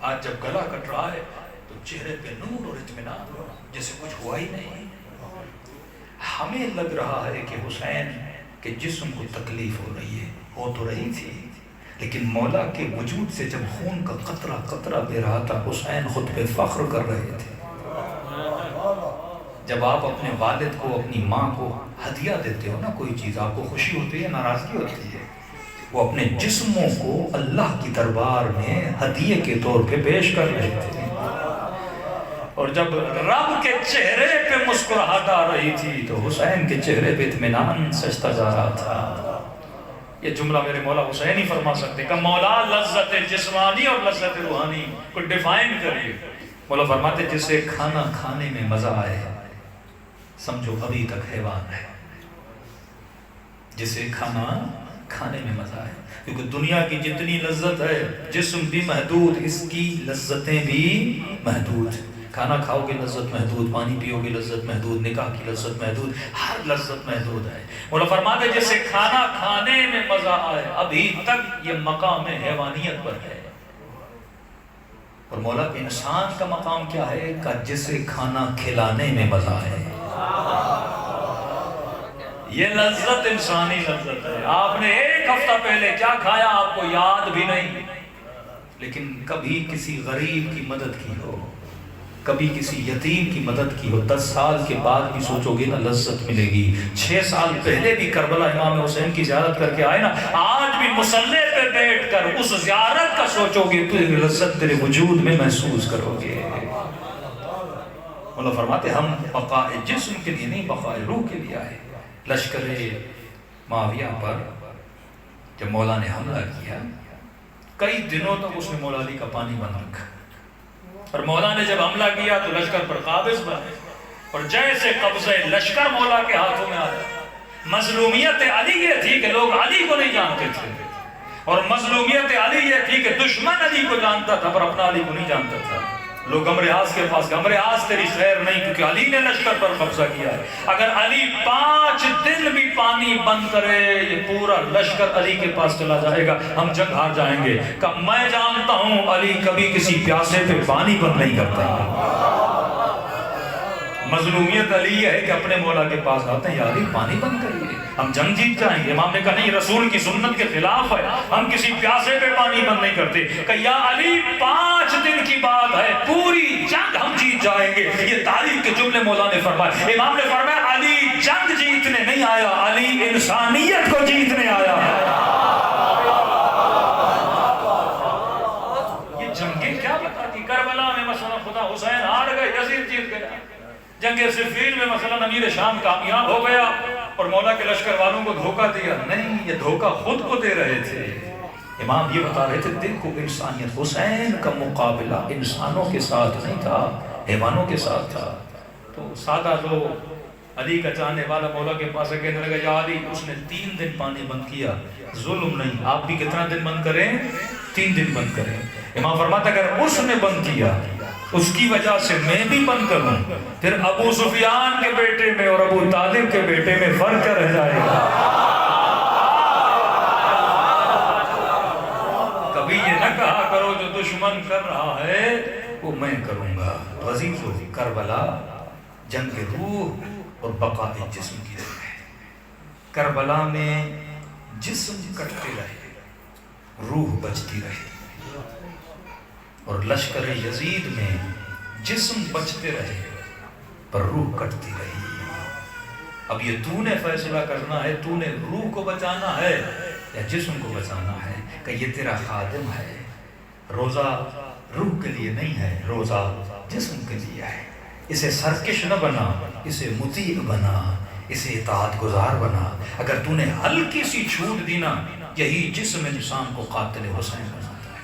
آج جب گلا کٹ رہا ہے تو چہرے پہ نور اور اطمینان جیسے کچھ ہوا ہی نہیں. ہمیں لگ رہا ہے کہ حسین کے جسم کو تکلیف ہو رہی ہے، ہو تو رہی تھی، لیکن مولا کے وجود سے جب خون کا قطرہ قطرہ بہ رہا تھا حسین خود پہ فخر کر رہے تھے. جب آپ اپنے والد کو اپنی ماں کو ہدیہ دیتے ہو نا کوئی چیز، آپ کو خوشی ہوتی ہے ناراضگی ہوتی ہے؟ وہ اپنے جسموں کو اللہ کی دربار میں ہدیے کے طور پہ پیش کر رہے تھے. اور جب رب کے چہرے پہ مسکراہٹ آ رہی تھی تو حسین کے چہرے پہ اطمینان سجتا جا رہا تھا. یہ جملہ میرے مولا حسین ہی فرما سکتے کہ مولا لذت جسمانی اور لذت روحانی کو ڈیفائن کریے. مولا فرماتے جسے کھانا کھانے میں مزہ آئے سمجھو ابھی تک حیوان ہے، جسے کھانا کھانے میں مزہ ہے، کیونکہ دنیا کی جتنی لذت ہے جسم بھی محدود، اس کی لذتیں بھی محدود۔ کھانا کھاؤ گے لذت محدود، پانی پیو گے لذت محدود، نکاح کی لذت محدود، ہر لذت محدود ہے۔ مولا فرماتے ہیں جسے کھانا کھانے میں مزہ آئے، ابھی تک یہ مقام حیوانیت پر ہے۔ اور مولا انسان کا مقام کیا ہے کہ جسے کھانا کھلانے میں مزہ ہے۔ یہ لذت انسانی لذت ہے۔ آپ نے ایک ہفتہ پہلے کیا کھایا آپ کو یاد بھی نہیں، لیکن کبھی کسی غریب کی مدد کی ہو، کبھی کسی یتیم کی مدد کی ہو، 10 سال کے بعد بھی سوچو گے نا لذت ملے گی۔ 6 سال پہلے بھی کربلا امام حسین کی زیارت کر کے آئے نا، آج بھی مصلی پہ بیٹھ کر اس زیارت کا سوچو گے تو لذت تیرے وجود میں محسوس کرو گے۔ مولا فرماتے ہم بقاء جسم کے لیے نہیں، بقاء روح کے لیے آئے۔ لشکر معاویہ پر جب مولا نے حملہ کیا، کئی دنوں تک اس نے مولا علی کا پانی بند رکھا، اور مولا نے جب حملہ کیا تو لشکر پر قابض بنے، اور جیسے قبضہ لشکر مولا کے ہاتھوں میں آیا، مظلومیت علی یہ تھی کہ لوگ علی کو نہیں جانتے تھے، اور مظلومیت علی یہ تھی کہ دشمن علی کو جانتا تھا پر اپنا علی کو نہیں جانتا تھا۔ لوگ عمرو عاص کے پاس، عمرو عاص تیری خیر نہیں، کیونکہ علی نے لشکر پر قبضہ کیا ہے، اگر علی 5 دن بھی پانی بند کرے یہ پورا لشکر علی کے پاس چلا جائے گا، ہم جنگ ہار جائیں گے۔ کہ میں جانتا ہوں علی کبھی کسی پیاسے پہ پانی بند نہیں کرتا۔ مظلومیت علی یہ ہے کہ اپنے مولا کے پاس آتے ہیں، یا علی پانی بند کریے ہم جنگ جیت جائیں گے۔ امام نے کہا نہیں، رسول کی سنت کے خلاف ہے، ہم کسی پیاسے پہ پانی بند نہیں کرتے۔ کہ یا علی 5 دن کی بات ہے، پوری جنگ ہم جیت جائیں گے۔ یہ تاریخ کے جملے مولا نے فرمائے۔ امام نے فرمایا علی جنگ جیتنے نہیں آیا، علی انسانیت کو جیتنے آیا۔ یہ جنگیں کیا بتاتی؟ کربلا میں مثلا خدا حسین ہار گئے، یزید جیت گیا۔ جنگ صفین میں مثلا امیر شام کامیاب ہو گیا اور مولا کے لشکر والوں کو دھوکہ دیا، نہیں، یہ دھوکہ خود کو دے رہے تھے۔ امام یہ بتا رہے تھے دیکھو انسانیت، حسین کا مقابلہ انسانوں کے ساتھ نہیں تھا، حیوانوں کے ساتھ تھا۔ تو سادہ لوگ علی کا چاہنے والا مولا کے پاس کہنے لگا یا علی اس نے 3 دن پانی بند کیا، ظلم نہیں، آپ بھی کتنا دن بند کریں؟ 3 دن بند کریں۔ امام فرماتا اگر اس نے بند کیا اس کی وجہ سے میں بھی بند کروں، پھر ابو سفیان کے بیٹے میں اور ابو طالب کے بیٹے میں فرق کیا رہ جائے گا؟ کبھی یہ نہ کہا کرو جو دشمن کر رہا ہے وہ میں کروں گا۔ تو عزیزو کربلا جنگ روح اور بقاء جسم کی جنگ ہے۔ کربلا میں جسم کٹتے رہے، روح بچتی رہے، اور لشکر یزید میں جسم بچتے رہے پر روح کٹتی رہی۔ اب یہ تو نے فیصلہ کرنا ہے، تو نے روح کو بچانا ہے یا جسم کو بچانا ہے، کہ یہ تیرا خادم ہے۔ روزہ روح کے لیے نہیں ہے، روزہ جسم کے لیے ہے۔ اسے سرکش نہ بنا، اسے مطیع بنا، اسے اطاعت گزار بنا۔ اگر تو نے ہلکی سی چھوٹ دی نا، یہی جسم انسان کو قاتل حسین بناتا ہے،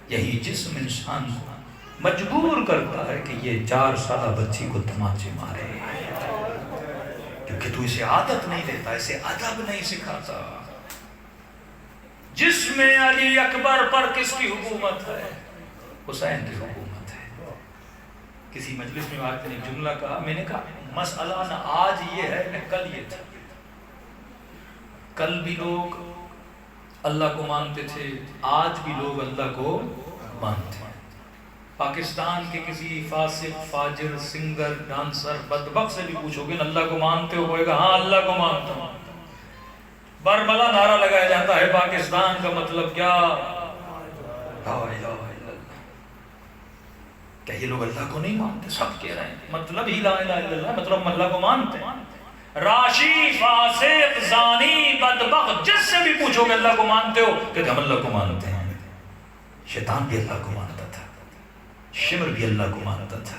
یہی جسم انسان کو مجبور کرتا ہے کہ یہ 4 سالہ بچی کو تماچے مارے، کیونکہ تو اسے عادت نہیں دیتا، اسے ادب نہیں سکھاتا۔ جسم علی اکبر پر کس کی حکومت ہے؟ حسین کی حکومت ہے۔ کسی مجلس میں آج نے ایک جملہ کہا، میں نے کہا مسئلہ نہ آج یہ ہے نہ کل یہ تھا۔ کل بھی لوگ اللہ کو مانتے تھے، آج بھی لوگ اللہ کو مانتے ہیں۔ پاکستان کے کسی فاسق، فاجر، سنگر، ڈانسر، بدبخت سے بھی پوچھو گے اللہ کو مانتے ہو، کہے گا ہاں اللہ کو مانتا ہوں۔ برملا نعرہ لگایا جاتا ہے پاکستان کا مطلب کیا؟ لا الہ الا اللہ۔ کیا یہ لوگ اللہ کو نہیں مانتے؟ سب کہہ رہے ہیں مطلب ہی لا الہ الا اللہ، مطلب ہم اللہ کو مانتے ہیں۔ راشی، فاسق، زانی، بدبخت جس سے بھی پوچھو کہ اللہ کو مانتے ہو، کہ ہم اللہ کو مانتے ہیں۔ شیطان بھی اللہ کو مانتا تھا، شمر بھی اللہ کو مانتا تھا،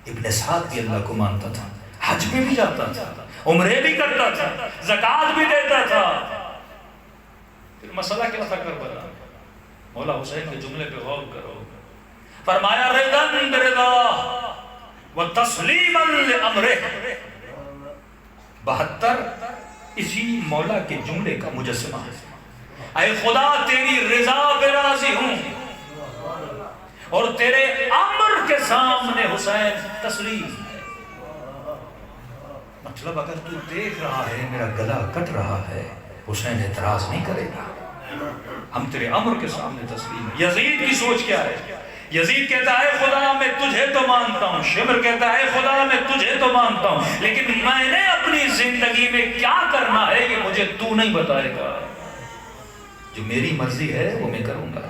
ابن سعد بھی اللہ کو مانتا تھا، حج میں بھی جاتا تھا، عمرے بھی کرتا تھا، زکوٰۃ بھی دیتا تھا۔ پھر مسئلہ کیا تھا کربلا؟ مولا حسین کے جملے پہ غور کرو، فرمایا رضا برضا، وتسلیما لامرہ، 72 اسی مولا کے جملے کا مجسمہ ہے۔ اے خدا تیری رضا پہ راضی ہوں اور تیرے امر کے سامنے حسین تسلیم ہے۔ مطلب اگر تو دیکھ رہا ہے میرا گلا کٹ رہا ہے، حسین اعتراض نہیں کرے گا، ہم تیرے امر کے سامنے تسلیم ہیں۔ یزید کی سوچ کیا ہے؟ یزید کہتا ہے خدا میں تجھے تو مانتا ہوں، شمر کہتا ہے خدا میں تجھے تو مانتا ہوں، لیکن میں نے اپنی زندگی میں کیا کرنا ہے یہ مجھے تو نہیں بتائے گا، جو میری مرضی ہے وہ میں کروں گا۔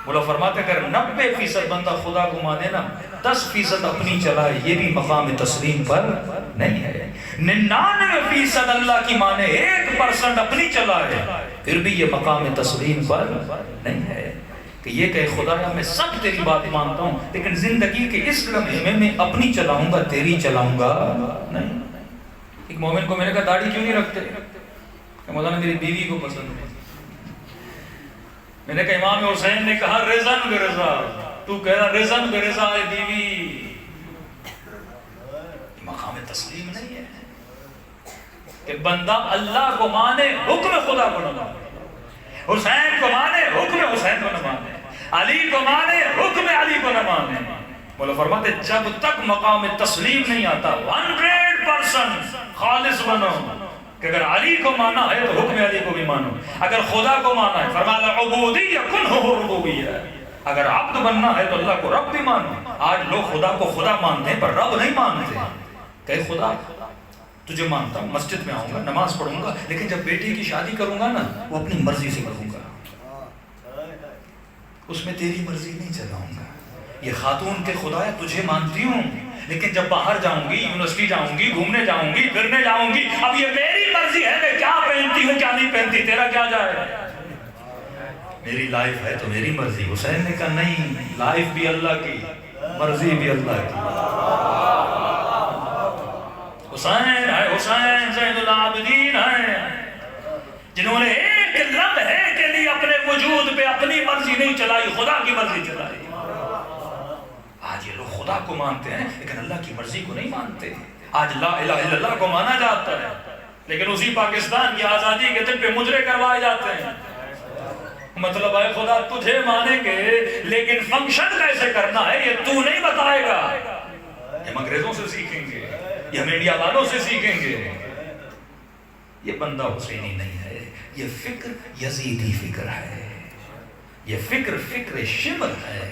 مولا فرماتے اگر 90% بندہ خدا کو مانے نا، 10% اپنی چلائے، یہ بھی مقام تسلیم پر نہیں ہے۔ 99% اللہ کی مانے، 1% اپنی چلائے، پھر بھی یہ مقام تسلیم پر نہیں ہے کہ یہ کہ خدایا میں سب تیری بات مانتا ہوں، لیکن زندگی کے اس لمحے میں اپنی چلاؤں گا، تیری چلاؤں گا نہیں۔ ایک مومن کو میں نے کہا داڑھی کیوں نہیں رکھتے؟ کہ مولانا میری بیوی کو پسند ہے۔ میں نے کہا امام حسین نے کہا رضن برضا، تو کہہ رہا رضن برضا اے بیوی، مقام تسلیم نہیں ہے کہ بندہ اللہ کو مانے حکم خدا کو نہ مانے، حسین کو مانے حکم حسین کو نہ مانے، علی کو مانے حکم علی کو نہ مانے۔ مولا فرماتے جب تک مقام تسلیم نہیں آتا 100% خالص بنو کہ اگر علی کو مانا ہے تو حکم علی کو بھی مانو، اگر خدا کو مانا ہے فرمایا عبودیہ کنہ ربوبیہ، اگر عبد بننا ہے تو اللہ کو رب بھی مانو۔ آج لوگ خدا کو خدا مانتے ہیں پر رب نہیں مانتے، کہ خدا تجھے مانتا ہوں، مسجد میں آؤں گا، نماز پڑھوں گا، لیکن جب بیٹی کی شادی کروں گا نا وہ اپنی مرضی سے کروں گا، اس میں تیری مرضی نہیں چلاؤں گا۔ یہ خاتون کے خدایا تجھے مانتی ہوں، لیکن جب باہر جاؤں گی، یونیورسٹی جاؤں گی، گھومنے جاؤں گی، پھرنے جاؤں گی، اب یہ میری مرضی ہے میں کیا پہنتی ہوں کیا نہیں پہنتی، تیرا کیا جائے؟ میری لائف ہے تو میری مرضی۔ حسین نے کہا نہیں، لائف بھی اللہ کی، مرضی بھی اللہ کی۔ حسین ہے، حسین زین العابدین ہیں جنہوں نے ایک لمحے کے لیے اپنے وجود پہ اپنی مرضی نہیں چلائی، خدا کی مرضی چلائی۔ آج یہ لوگ خدا کو مانتے ہیں لیکن اللہ کی مرضی کو نہیں مانتے۔ آج لا الہ الا اللہ کو مانا جاتا ہے لیکن اسی پاکستان کی آزادی کے دن پہ مجرے کروائے جاتے ہیں۔ مطلب ہے خدا تجھے مانیں گے لیکن فنکشن کیسے کرنا ہے یہ تو نہیں بتائے گا۔ ہم انگریزوں سے سیکھیں گے، یہ ہم انڈیا والوں سے سیکھیں گے۔ یہ بندہ حسینی نہیں ہے، یہ فکر یزیدی فکر ہے، یہ فکر فکر شمر ہے۔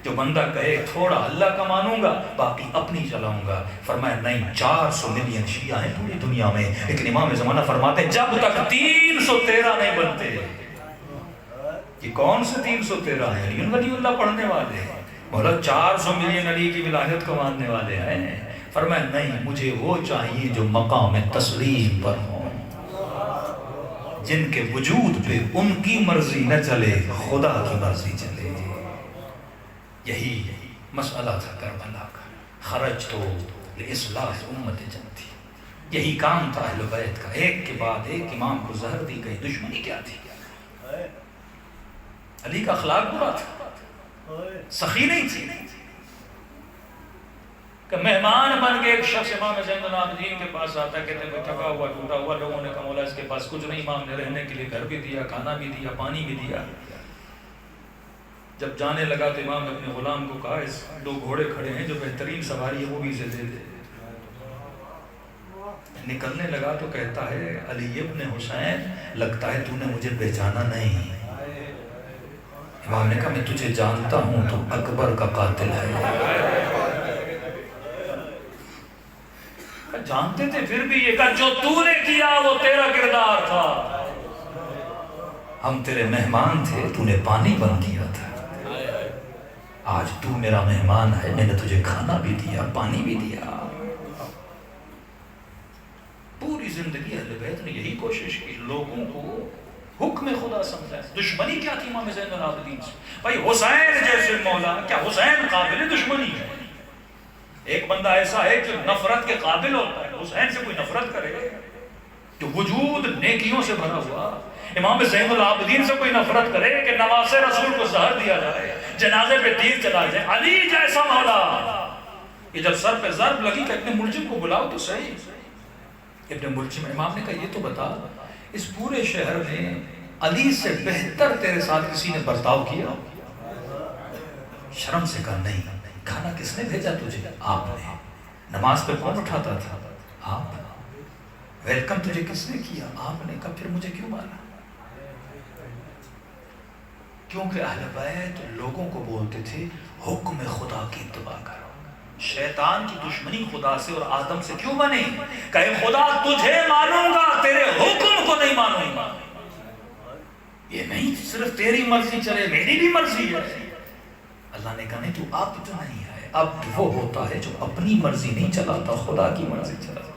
جو بندہ کہے تھوڑا اللہ کا مانوں گا باقی اپنی چلاؤں گا، فرمایا نہیں 400 ملین شیعہ ہیں پوری دنیا میں، لیکن امام زمانہ فرماتے ہیں جب تک 313 نہیں بنتے۔ یہ کون سے 313 ہیں؟ علی ولی اللہ پڑھنے والے، مولا 400 ملین علی کی ولایت کو ماننے والے ہیں۔ فرمایا نہیں، مجھے وہ چاہیے جو مقام تسلیم پر ہوں، جن کے وجود پہ ان کی مرضی نہ چلے خدا کی مرضی چلے۔ یہی مسئلہ تھا کربلا کا، خرج تو لإصلاح امت جنتی، یہی کام تھا اہل بیت کا، ایک کے بعد ایک امام کو زہر دی گئی۔ دشمنی کیا تھی؟ علی کا اخلاق برا تھا، سخی نہیں تھی کہ مہمان بن کے ایک شخص امام زین العابدین کے پاس آتا ہے، کہتے ہیں تھکا ہوا ٹوٹا ہوا، لوگوں نے کہا مولا اس کے پاس کچھ نہیں، امام نے رہنے کے لیے گھر بھی دیا، کھانا بھی دیا، پانی بھی دیا۔ جب جانے لگا تو امام نے اپنے غلام کو کہا اس 2 گھوڑے کھڑے ہیں جو بہترین سواری ہے وہ بھی اسے دے دے۔ نکلنے لگا تو کہتا ہے علی ابن حسین لگتا ہے تو نے مجھے پہچانا نہیں۔ امام نے کہا میں تجھے جانتا ہوں، تو اکبر کا قاتل ہے۔ جانتے تھے پھر بھی یہ کہا جو تو نے کیا وہ تیرا کردار تھا، ہم تیرے مہمان تھے، تو نے پانی بن دیا تھا، آج تو میرا مہمان ہے، میں نے تجھے کھانا بھی دیا، پانی بھی دیا۔ پوری زندگی اہل بیت نے یہی کوشش کی، لوگوں کو حکم خدا سمجھا۔ دشمنی کیا تھی امام زین العابدین سے؟ بھائی حسین جیسے مولا، کیا حسین قابل دشمنی ہے؟ ایک بندہ ایسا ہے جو نفرت کے قابل ہوتا ہے، حسین سے کوئی نفرت کرے جو وجود نیکیوں سے بھرا ہوا؟ امام زین العابدین سے کوئی نفرت کرے کہ نواز رسول کو زہر دیا جائے، جنازے پہ تیر چلا جائے؟ علی جیسا مولا یہ جب سر پہ ضرب لگی کہ ابن ملجم کو بلاؤ تو صحیح. ابن ملجم امام نے کہا یہ تو بتا اس پورے شہر میں علی سے بہتر تیرے ساتھ کسی نے برتاؤ کیا؟ شرم سے کہا نہیں. کھانا کس نے بھیجا تجھے؟ آپ نے. نماز پہ کون اٹھاتا تھا؟ آپ. ویلکم تجھے کس نے کیا؟ آپ نے. کہا پھر مجھے کیوں مارا؟ کیونکہ اہل بیت لوگوں کو بولتے تھے حکم خدا کی اتباع کرو. شیطان کی دشمنی خدا سے اور آدم سے کیوں بنے؟ کہ خدا تجھے مانوں گا تیرے حکم کو نہیں مانوں گا. یہ نہیں صرف تیری مرضی چلے میری بھی مرضی ہے. اللہ نے کہا نہیں تو اب تو نہیں ہے. اب وہ ہوتا ہے جو اپنی مرضی نہیں چلاتا خدا کی مرضی چلاتا.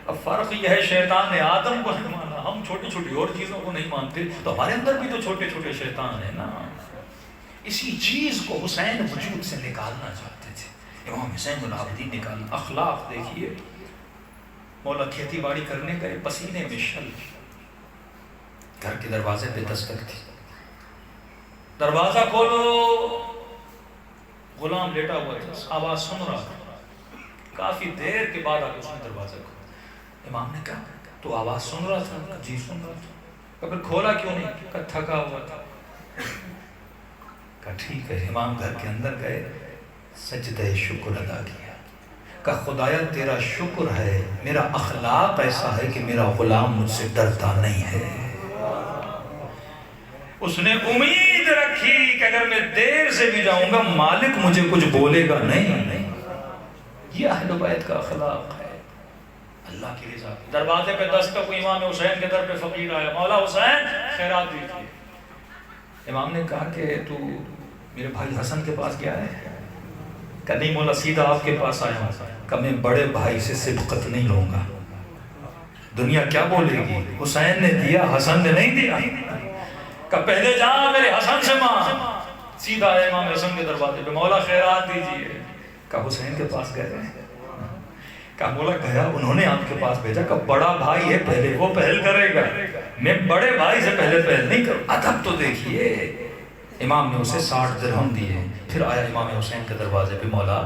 اب فرق یہ ہے شیطان نے آدم کو نہیں مانا, ہم چھوٹی چھوٹی اور چیزوں کو نہیں مانتے تو ہمارے اندر بھی تو چھوٹے چھوٹے شیطان ہیں نا. اسی چیز کو حسین وجود سے نکالنا چاہتے تھے. امام حسین العابدین نکالنا. اخلاق دیکھیے, مولا کھیتی باڑی کرنے گئے, پسینے میں شل, گھر کے دروازے پہ دستک تھی, دروازہ کھولو, غلام لیٹا ہوا تھا, آواز سن رہا تھا. کافی دیر کے بعد آگے اس نے دروازہ کھولا. امام نے کہا تو آواز سن رہا تھا؟ جی سن رہا تھا. کہا پھر کھولا کیوں نہیں؟ کہا تھکا ہوا تھا. کہا ٹھیک ہے. امام گھر کے اندر گئے, سجدہ شکر ادا کیا. کہا خدایا تیرا شکر ہے میرا اخلاق ایسا ہے کہ میرا غلام مجھ سے ڈرتا نہیں ہے. اس نے امید رکھی کہ اگر میں دیر سے بھی جاؤں گا مالک مجھے کچھ بولے گا نہیں. یہ اہل بیت کا اخلاق ہے. اللہ کی رضا. دروازے پہ دستک ہوئی. امام حسین کے در پہ فقیر آیا, مولا حسین خیرات دیجیے. امام نے کہا کہ تو میرے بھائی حسن کے پاس گیا ہے؟ کہ نہیں مولا سیدھا آپ کے پاس آیا ہوں. کہ میں بڑے بھائی سے سبقت نہیں لوں گا, دنیا کیا بولے گی, حسین نے دیا حسن نے نہیں دیا. کہ پہلے جا میرے حسن سے مانگ. سیدھا آیا امام حسن کے دروازے پہ, مولا خیرات دیجیے. کہ حسین کے پاس گئے؟ کہ مولا گیا, انہوں نے آپ کے پاس بھیجا. کہ بڑا بھائی ہے پہلے وہ پہل کرے گا, میں بڑے بھائی سے پہلے پہل نہیں کروں. ادب تو دیکھیے. امام نے اسے 60 درہم دیے. پھر آیا امام حسین کے دروازے پہ, مولا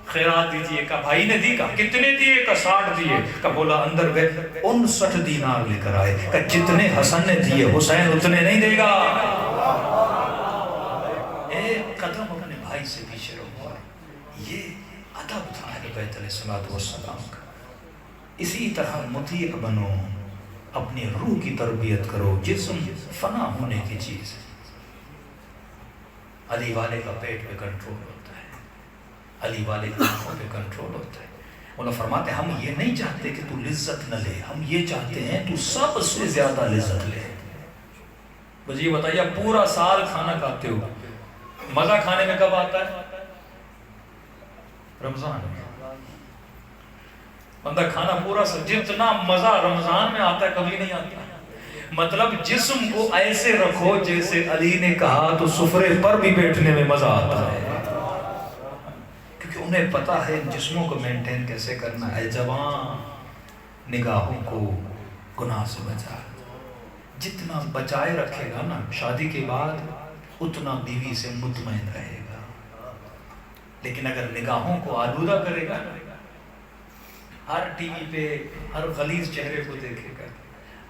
خیرات دیجیے. کہ بھائی نے دی. کہا کتنے دیے؟ کہ 60 دیے. کہ بولا اندر گئے 59 دینار لے کر آئے. کہ جتنے حسن نے دیے حسین اتنے نہیں دے گا. ایک قدم اپنے بھائی سے پیچھے رہو. یہ ادب تھا اہل بیت علیہ السلام کا. اسی طرح مطیع بنو, اپنی روح کی تربیت کرو. جسم فنا ہونے کی چیز ہے. علی والے کا پیٹ پہ کنٹرول ہوتا ہے, علی والے کی آنکھوں پہ کنٹرول ہوتا ہے. انہوں فرماتے ہیں ہم یہ نہیں چاہتے کہ تو لذت نہ لے, ہم یہ چاہتے ہیں تو سب سے زیادہ لذت لے. بس یہ بتائیے پورا سال کھانا کھاتے ہو, مزہ کھانے میں کب آتا ہے؟ رمضان میں. بندہ کھانا پورا سال, جتنا مزہ رمضان میں آتا ہے کبھی نہیں آتا. مطلب جسم کو ایسے رکھو جیسے علی نے کہا تو سفرے پر بھی بیٹھنے میں مزہ آتا ہے, کیونکہ انہیں پتا ہے ان جسموں کو مینٹین کیسے کرنا ہے. جوان نگاہوں کو گناہ سے بچا, جتنا بچائے رکھے گا نا شادی کے بعد اتنا بیوی سے مطمئن رہے گا. لیکن اگر نگاہوں کو آلودہ کرے گا, ہر ٹی وی پہ ہر غلیظ چہرے کو دیکھے گا,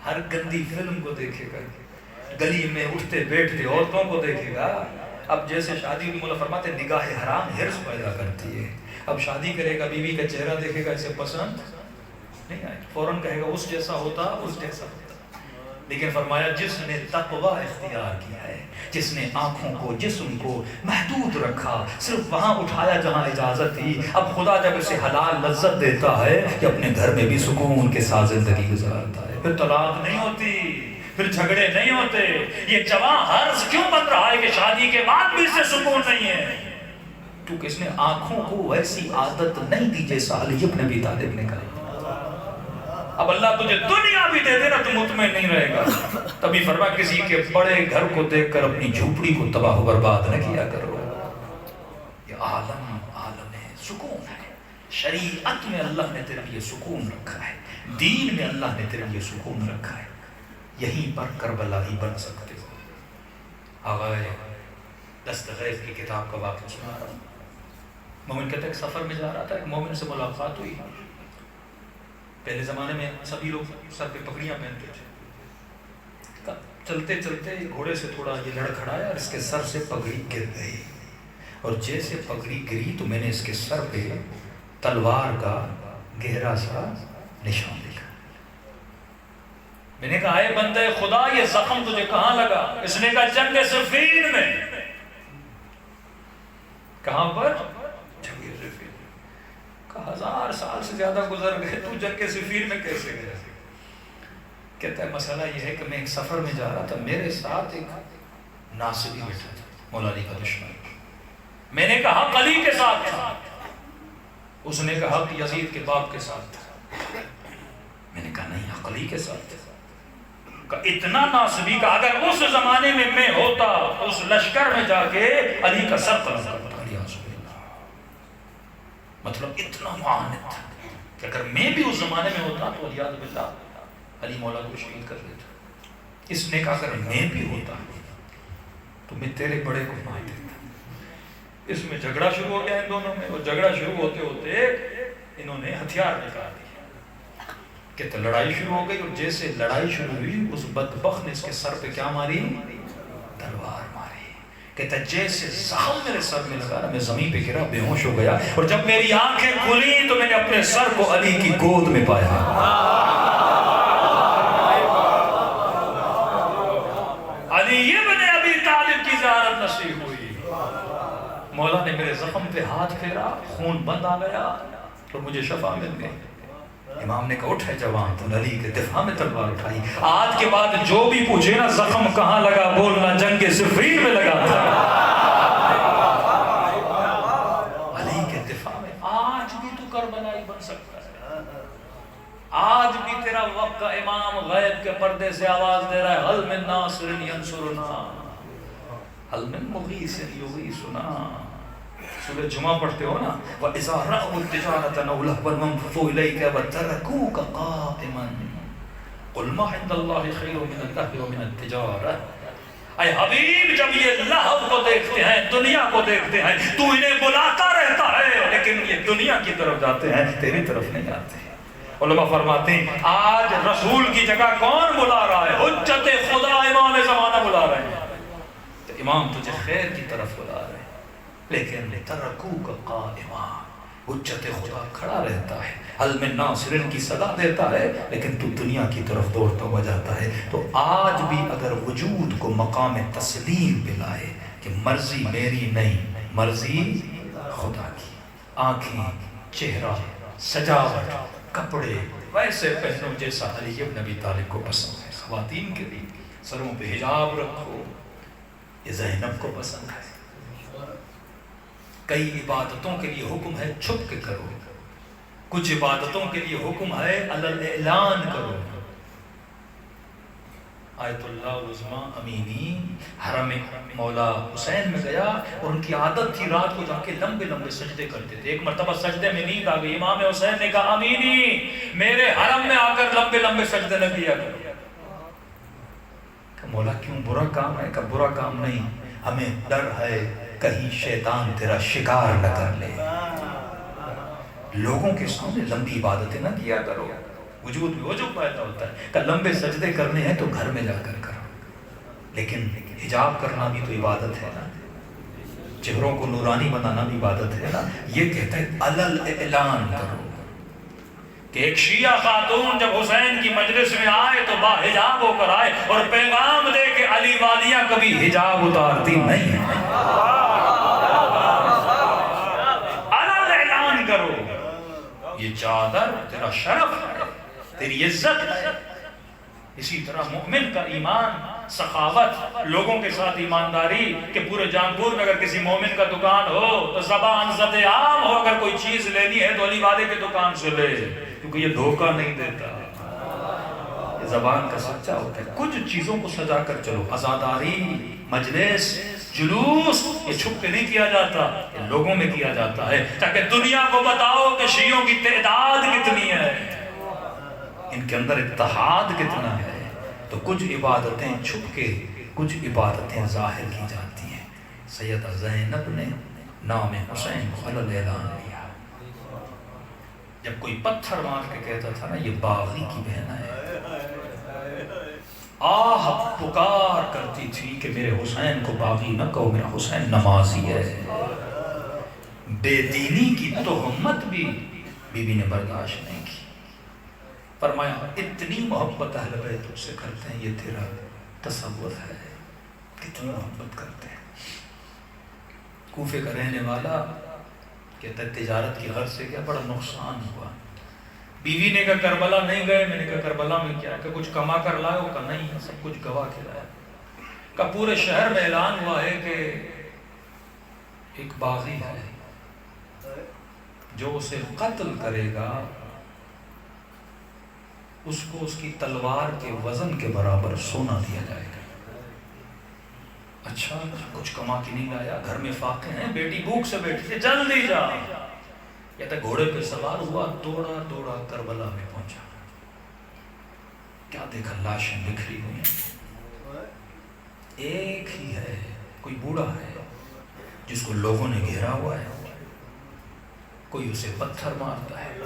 ہر گندی فلم کو دیکھے گا, گلی میں اٹھتے بیٹھتے عورتوں کو دیکھے گا. اب جیسے شادی مولا فرماتے نگاہ حرام حرص پیدا کرتی ہے. اب شادی کرے گا, بیوی کا چہرہ دیکھے گا, اسے پسند نہیں آئے, فوراً کہے گا اس جیسا ہوتا اس جیسا ہوتا. لیکن فرمایا جس نے تقوی اختیار کیا ہے, جس نے آنکھوں کو جسم کو محدود رکھا, صرف وہاں اٹھایا جہاں اجازت تھی. اب خدا جب اسے حلال لذت دیتا ہے کہ اپنے گھر میں بھی سکون کے ساتھ زندگی گزارتا ہے. پھر طلاق نہیں ہوتی, پھر جھگڑے نہیں ہوتے. یہ جوان حرض کیوں بن رہا ہے کہ شادی کے بعد بھی اسے سکون نہیں ہے؟ کیونکہ اس نے آنکھوں کو ویسی عادت نہیں دی جیسا علی ابن ابی طالب نے کہا. اب اللہ تجھے دنیا بھی دے دے نا تو مطمئن نہیں رہے گا. تبھی فرمایا کسی کے بڑے گھر کو دیکھ کر اپنی جھوپڑی کو تباہ و برباد نہ کیا کرو. یہ عالم ہے, سکون ہے. شریعت میں اللہ نے تیرے لیے سکون رکھا ہے, دین میں اللہ نے تیرے لیے سکون رکھا ہے. یہیں پر کربلا ہی بن سکتے ہو. آغائے دستغیث کی کتاب کا واقعہ سنا رہا ہوں. مومن کہتا ہے ایک سفر میں جا رہا تھا، ایک مومن سے ملاقات ہوئی. پہلے زمانے میں سبھی لوگ سر پہ پگڑیاں پہنتے تھے. چلتے چلتے گھوڑے سے تھوڑا یہ لڑکھڑایا اور اس کے سر سے پگڑی گر گئی، اور جیسے پگڑی گری تو میں نے اس کے سر پہ تلوار کا گہرا سا نشان دیکھا. میں نے کہا اے بندے خدا یہ زخم تجھے کہاں لگا؟ اس نے کہا جنگ صفین میں. کہاں پر؟ جنگ صفین. کہا 1000 سال سے زیادہ گزر گئے، تو جنگ صفین میں کیسے گیا؟ کہتا ہے مسئلہ یہ ہے کہ میں ایک سفر میں جا رہا تھا، میرے ساتھ ایک ناصبی بیٹھا تھا، مولا علی کا دشمن. میں نے کہا علی کے ساتھ تھا، اس نے کہا کہ یزید کے باپ کے ساتھ تھا. میں نے کہا نہیں، علی کے ساتھ تھا. اتنا ناصبی کا اگر اس زمانے میں ہوتا اس لشکر میں جا کے علی کا سر قلم کرتا. مطلب اتنا معاند تھا کہ اگر میں بھی اس زمانے میں ہوتا تو علیہ باللہ علی مولا کو شہید کر دیتا. اس نے کہا اگر میں بھی ہوتا تو میں تیرے بڑے کو مار دیتا. اس میں جھگڑا شروع ہو گیا ان دونوں میں، اور جھگڑا شروع ہوتے ہوتے انہوں نے ہتھیار نکال دیا. کہتے لڑائی شروع ہو گئی، اور جیسے لڑائی شروع ہوئی اس بدبخت نے اس کے سر پہ کیا ماری؟ تلوار ماری. کہتا جیسے زخم میرے سر میں لگا میں زمین پہ گرا، بے ہوش ہو گیا، اور جب میری آنکھیں کھلی تو میں نے اپنے سر کو علی کی گود میں پایا. علی ابن ابی طالب کی زیارت نصیب ہوئی. مولا نے میرے زخم پہ ہاتھ پھیرا، خون بند آ گیا اور مجھے شفا مل گئی. امام نے کہا اٹھ ہے جوان، تو علی کے دفاع میں تلوار اٹھائی. آج کے بعد جو بھی پوچھے نا زخم کہاں لگا، بولنا جنگ صفین میں لگا تھا. علی کے دفاع میں. آج بھی تو کربلائی بن سکتا ہے. آج بھی تیرا وقت کا امام غیب کے پردے سے آواز دے رہا ہے حل من ناصر ینصرنا حل من مغیث یغیثنا. سورہ جمعہ پڑھتے ہو نا، وَإِذَا رَأَوُا التِّجَارَةَ أَوْ لَهْوًا انفَضُّوا إِلَيْكَ وَتَرَكُوكَ قَائِمًا قُلْ مَا عِندَ اللَّهِ خَيْرٌ مِنَ اللَّهْوِ وَمِنَ التِّجَارَةِ. اے حبیب جب یہ لہو کو دیکھتے ہیں، دنیا کو دیکھتے ہیں، تو انہیں بلاتا رہتا ہے، لیکن یہ دنیا کی طرف جاتے ہیں، تیری طرف نہیں آتے. علماء فرماتے ہیں آج رسول کی جگہ کون بلا رہا ہے؟ حجت خدا امام زمانہ بلا رہے ہیں. تو امام تجھے خیر کی طرف بلا رہے ہیں، لیکن ترکوک قائما، حجت خدا کھڑا رہتا ہے، حل من ناصرین کی صدا دیتا ہے، لیکن تو دنیا کی طرف دوڑتا ہوا جاتا ہے. تو آج بھی اگر وجود کو مقام تسلیم پہ لائے کہ مرضی میری نہیں، مرضی خدا کی. آنکھیں، چہرہ، سجاوٹ، کپڑے ویسے پہنو جیسا علی ابن ابی طالب کو پسند ہے. خواتین کے لیے سروں پہ حجاب رکھو، یہ زینب کو پسند ہے. کئی عبادتوں کے لیے حکم ہے چھپ کے کرو، کچھ عبادتوں کے لیے حکم ہے اعلان کرو. آیت اللہ العظمیٰ امینی حرم مولا حسین میں گیا، اور ان کی عادت تھی رات کو جا کے لمبے لمبے سجدے کرتے تھے. ایک مرتبہ سجدے میں نیند آ گئی، امام حسین نے کہا امینی میرے حرم میں آ کر لمبے لمبے سجدے نہ کیا کرو. کہ مولا کیوں، برا کام ہے؟ کہ برا کام نہیں، ہمیں ڈر ہے کہیں شیطان تیرا شکار نہ کر لے. لوگوں کے سامنے لمبی عبادتیں نہ کیا کرو، وجود میں وجود پیدا ہوتا ہے. کہ لمبے سجدے کرنے ہیں تو گھر میں جا کر کرو، لیکن حجاب کرنا بھی تو عبادت ہے نا، چہروں کو نورانی بنانا بھی عبادت ہے نا. یہ کہتا ہے علل اعلان کرو. کہ ایک شیعہ خاتون جب حسین کی مجلس میں آئے تو با حجاب ہو کر آئے، اور پیغام دے کہ علی والیاں کبھی حجاب اتارتی نہیں ہیں. علل اعلان کرو، یہ چادر تیرا شرف ہے، تیری عزت ہے. اسی طرح مومن کا ایمان، سخاوت، لوگوں کے ساتھ ایمانداری. کہ پورے جانپور میں اگر کسی مومن کا دکان ہو تو زبان زد عام ہو، اگر کوئی چیز لینی ہے تو علی والے کے دکان سے لے، کیونکہ یہ دھوکہ نہیں دیتا، یہ زبان کا سچا ہوتا ہے. کچھ چیزوں کو سجا کر چلو، عزاداری، مجلس، جلوس، یہ چھپ کے نہیں کیا جاتا، یہ لوگوں میں کیا جاتا ہے تاکہ دنیا کو بتاؤ کہ شیعوں کی تعداد کتنی ہے، ان کے اندر اتحاد کتنا ہے. تو کچھ عبادتیں چھپ کے، کچھ عبادتیں ظاہر کی جاتی ہیں. سیدہ زینب نے نام حسین کو علل اعلان لیا۔ جب کوئی پتھر مار کے کہتا تھا نا یہ باغی کی بہن ہے، آہ پکار کرتی تھی کہ میرے حسین کو باغی نہ کہو، میرا حسین نمازی ہے۔ بے دینی کی تہمت بھی بی بی نے برداشت نہیں کی۔ فرمایا اتنی محبت اہل بیت تجھ سے کرتے ہیں، یہ تیرا تصور ہے، کتنی محبت کرتے ہیں۔ کوفے کا رہنے والا کہتا ہے تجارت کی غرض سے کیا بڑا نقصان ہوا۔ بیوی نے کہا کربلا نہیں گئے، میں نے کہا کربلا میں کیا کہ کچھ کما کر لائے ہو؟ کہا نہیں، سب کچھ گوا کے لایا۔ کہ پورے شہر میں اعلان ہوا ہے کہ ایک باغی ہے، جو اسے قتل کرے گا اس کو اس کی تلوار کے وزن کے برابر سونا دیا جائے گا۔ اچھا کچھ کما کے نہیں لایا، گھر میں فاقے ہیں، بیٹی بھوک سے بیٹھی تھی، جلدی جا۔ کہتا گھوڑے پہ سوار ہوا، دوڑا دوڑا کربلا میں پہنچا۔ کیا دیکھا؟ لاشیں بکھری ہوئی ہیں۔ ایک ہی ہے، کوئی بوڑھا ہے جس کو لوگوں نے گھیرا ہوا ہے، کوئی اسے پتھر مارتا ہے،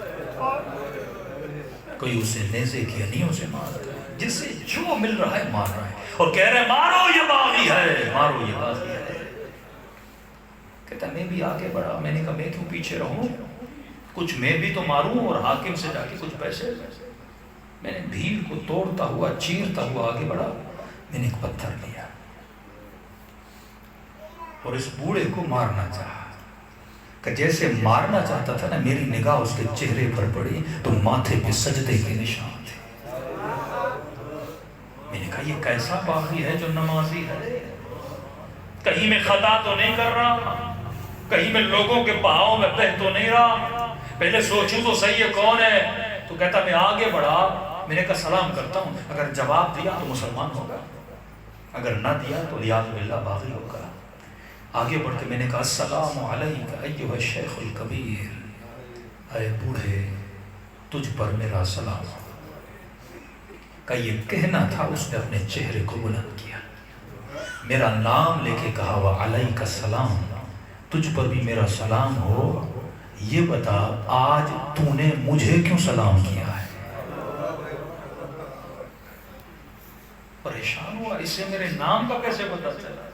کوئی اسے نیزے کی انیوں سے مارتا ہے، جسے جو مل رہا ہے مار رہا ہے، اور کہہ رہے مارو یہ باغی ہے، مارو یہ باغی ہے۔ کہتا میں بھی آگے بڑھا، میں نے کہا میں کیوں پیچھے رہوں، کچھ میں بھی تو ماروں اور حاکم سے جا کے کچھ پیسے۔ میں نے بھیڑ کو توڑتا ہوا چیرتا ہوا آگے بڑھا، میں نے ایک پتھر لیا اور اس بوڑھے کو مارنا چاہا۔ کہ جیسے مارنا چاہتا تھا نا، میری نگاہ اس کے چہرے پر پڑی تو ماتھے پہ سجدے کے نشان تھے۔ میں نے کہا یہ کیسا باغی ہے جو نمازی ہے، کہیں میں خطا تو نہیں کر رہا، کہیں میں لوگوں کے پاؤں میں بہ تو نہیں رہا، پہلے سوچوں تو صحیح ہے کون ہے۔ تو کہتا میں آگے بڑھا، میں نے کہا سلام کرتا ہوں، اگر جواب دیا تو مسلمان ہوگا، اگر نہ دیا تو عیاذ باللہ باغی ہوگا۔ آگے بڑھ کے میں نے کہا السلام علیک ایھا الشیخ الکبیر، اے بوڑھے تجھ پر میرا سلام۔ کہ یہ کہنا تھا، اس نے اپنے چہرے کو بلند کیا، میرا نام لے کے کہا وعلیک السلام، تجھ پر بھی میرا سلام ہو۔ یہ بتا آج تو نے مجھے کیوں سلام کیا ہے؟ پریشان ہوا، اس سے میرے نام کا کیسے پتا چلا؟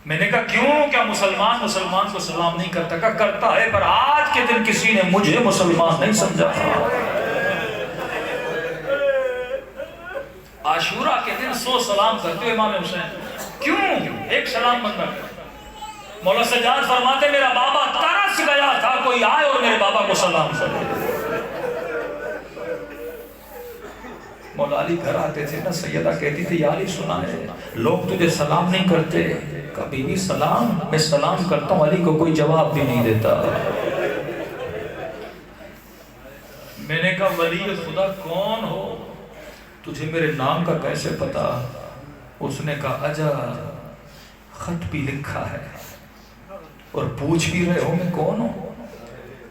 میں نے کہا کیوں، کیا مسلمان کو سلام نہیں کرتا؟ کہا کرتا ہے، پر آج کے دن کسی نے مجھے مسلمان نہیں سمجھا۔ عاشورہ کے دن 100 سلام کرتے ہو امام حسین، کیوں ایک سلام بندہ کرتا؟ مولا سجاد فرماتے میرا بابا ترس گیا تھا کوئی آئے اور میرے بابا کو سلام کرے۔ مولا علی گھر آتے تھے نا، سیدہ کہتی تھی یا علی سنا ہے لوگ تجھے سلام نہیں کرتے۔ کبھی بھی سلام، میں سلام کرتا ہوں، علی کو کوئی جواب بھی نہیں دیتا۔ میں نے کہا ولی خدا کون ہو، تجھے میرے نام کا کیسے پتا؟ اس نے کہا اجا خط بھی لکھا ہے اور پوچھ بھی رہے ہو میں کون ہوں؟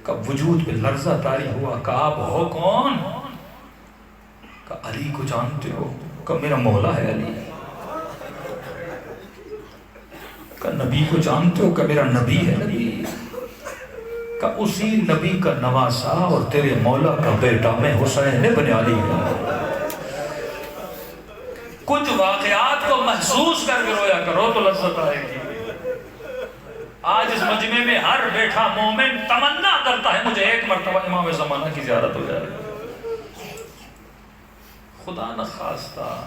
کہ وجود پہ لرزہ طاری ہوا، کہ آپ ہو کون؟ کہ علی کو جانتے ہو؟ کہ میرا مولا ہے علی۔ کہ نبی کو جانتے ہو؟ کہ میرا نبی ہے نبی۔ کہ اسی نبی کا نواسا اور تیرے مولا کا بیٹا میں حسین ابن علی ہوں۔ کچھ واقعات کو محسوس کر کے رویا کرو تو لذت آئے گی۔ آج اس مجمع میں ہر بیٹھا مومن تمنا کرتا ہے مجھے ایک مرتبہ امام زمانہ کی زیارت ہو جائے۔ خدا نخواستہ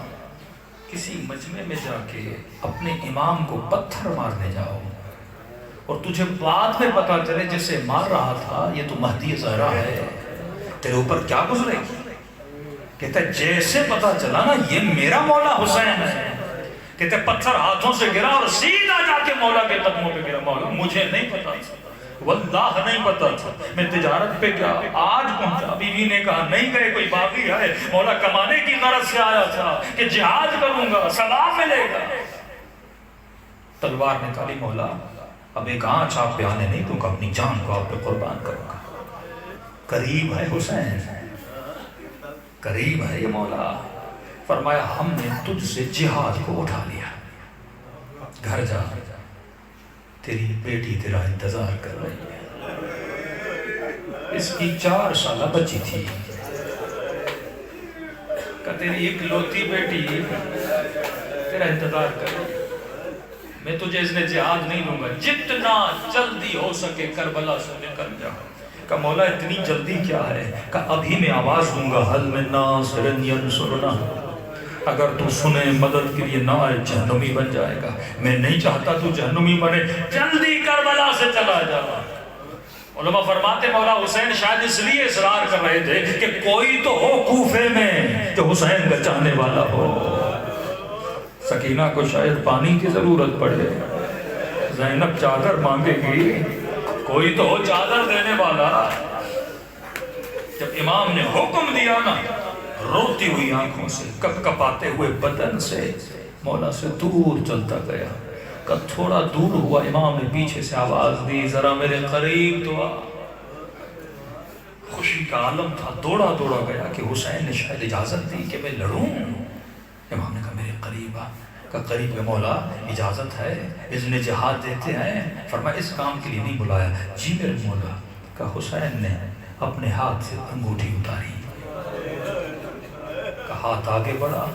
کسی مجمع میں جا کے اپنے امام کو پتھر مارنے جاؤ اور تجھے بعد میں پتا چلے جسے مار رہا تھا یہ تو مہدی زہرا ہے، تیرے اوپر کیا گزرے گی؟ کہتا ہے جیسے پتا چلا نا یہ میرا مولا حسین ہے، کہتے پتھر ہاتھوں سے گرا اور سیدھا جا کے مولا کے قدموں پہ گرا۔ مولا مجھے نہیں پتا تھا، واللہ نہیں پتا تھا، میں تجارت پہ گیا آج پہنچا۔ بیوی نے کہا نہیں گئے، کوئی باغی ہے، مولا کمانے کی غرض سے آیا تھا کہ جہاد کروں گا، ثواب ملے گا۔ تلوار نکالی، مولا اب ایک آنچ آپ پہ آنے نہیں دوں گا، اپنی جان کو آپ پہ قربان کروں گا۔ قریب ہے حسین، قریب ہے یہ مولا۔ فرمایا ہم نے تجھ سے جہاد کو اٹھا لیا، گھر جا تیری بیٹی تیرا انتظار کر رہی ہے. اس کی 4 سالہ بچی تھی کہ تیری ایک لوتی بیٹی تیرا انتظار کر رہی ہے. میں تجھے اذن جہاد نہیں دوں گا، جتنا جلدی ہو سکے کربلا سے نکل جا. کہ مولا اتنی جلدی کیا ہے؟ کہ ابھی میں آواز دوں گا حل من ناصر ینصرنا، اگر تو سنے مدد کے لیے نہ آئے جہنمی بن جائے گا. میں نہیں چاہتا تو جہنمی بنے، جلدی کربلا سے چلا جا. علماء فرماتے مولا حسین شاید اس لیے اصرار کر رہے تھے کہ کوئی تو ہو کوفے میں جو حسین کا چاہنے والا ہو. سکینہ کو شاید پانی کی ضرورت پڑے، زینب چادر مانگے گی، کوئی تو ہو چادر دینے والا. جب امام نے حکم دیا نا، روتی ہوئی آنکھوں سے، کپ کپاتے ہوئے بدن سے مولا سے دور چلتا گیا. کہ تھوڑا دور ہوا، امام نے پیچھے سے آواز دی، ذرا میرے قریب تو آ. خوشی کا عالم تھا، دوڑا دوڑا گیا کہ حسین نے شاید اجازت دی کہ میں لڑوں. امام نے کہا میرے قریب آ. کہ قریب کے مولا اجازت ہے، اذن جہاد دیتے ہیں. فرمایا اس کام کے لیے نہیں بلایا. جی میرے مولا. کہ حسین نے اپنے ہاتھ سے انگوٹھی اتاری، کہ ہاتھ آگے بڑھا.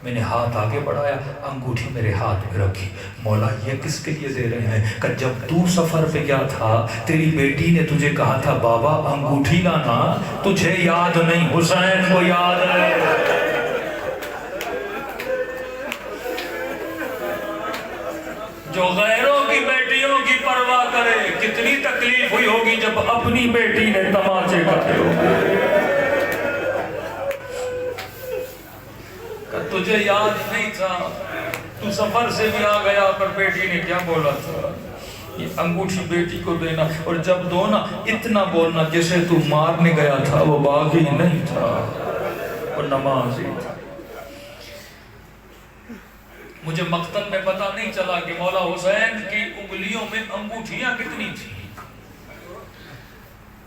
میں نے ہاتھ آگے بڑھایا، انگوٹھی میرے ہاتھ میں رکھی. مولا یہ کس کے لیے دے رہے ہیں؟ کہ جب تو سفر پہ گیا تھا تیری بیٹی نے تجھے کہا تھا بابا انگوٹھی لانا، تجھے یاد نہیں، حسین کو یاد ہے. جو غیروں کی بیٹیوں کی پرواہ کرے، کتنی تکلیف ہوئی ہوگی جب اپنی بیٹی نے تماچے کھائے ہوگے. تجھے یاد نہیں تھا، تو سفر سے بھی آ گیا، پر بیٹی نے کیا بولا تھا؟ یہ انگوٹھی بیٹی کو دینا، اور جب دو نا اتنا بولنا جسے تو مارنے گیا تھا وہ باغی نہیں تھا، وہ نمازی تھا. مجھے مقتل میں پتہ نہیں چلا کہ مولا حسین کی انگلیوں میں انگوٹھیاں کتنی تھیں،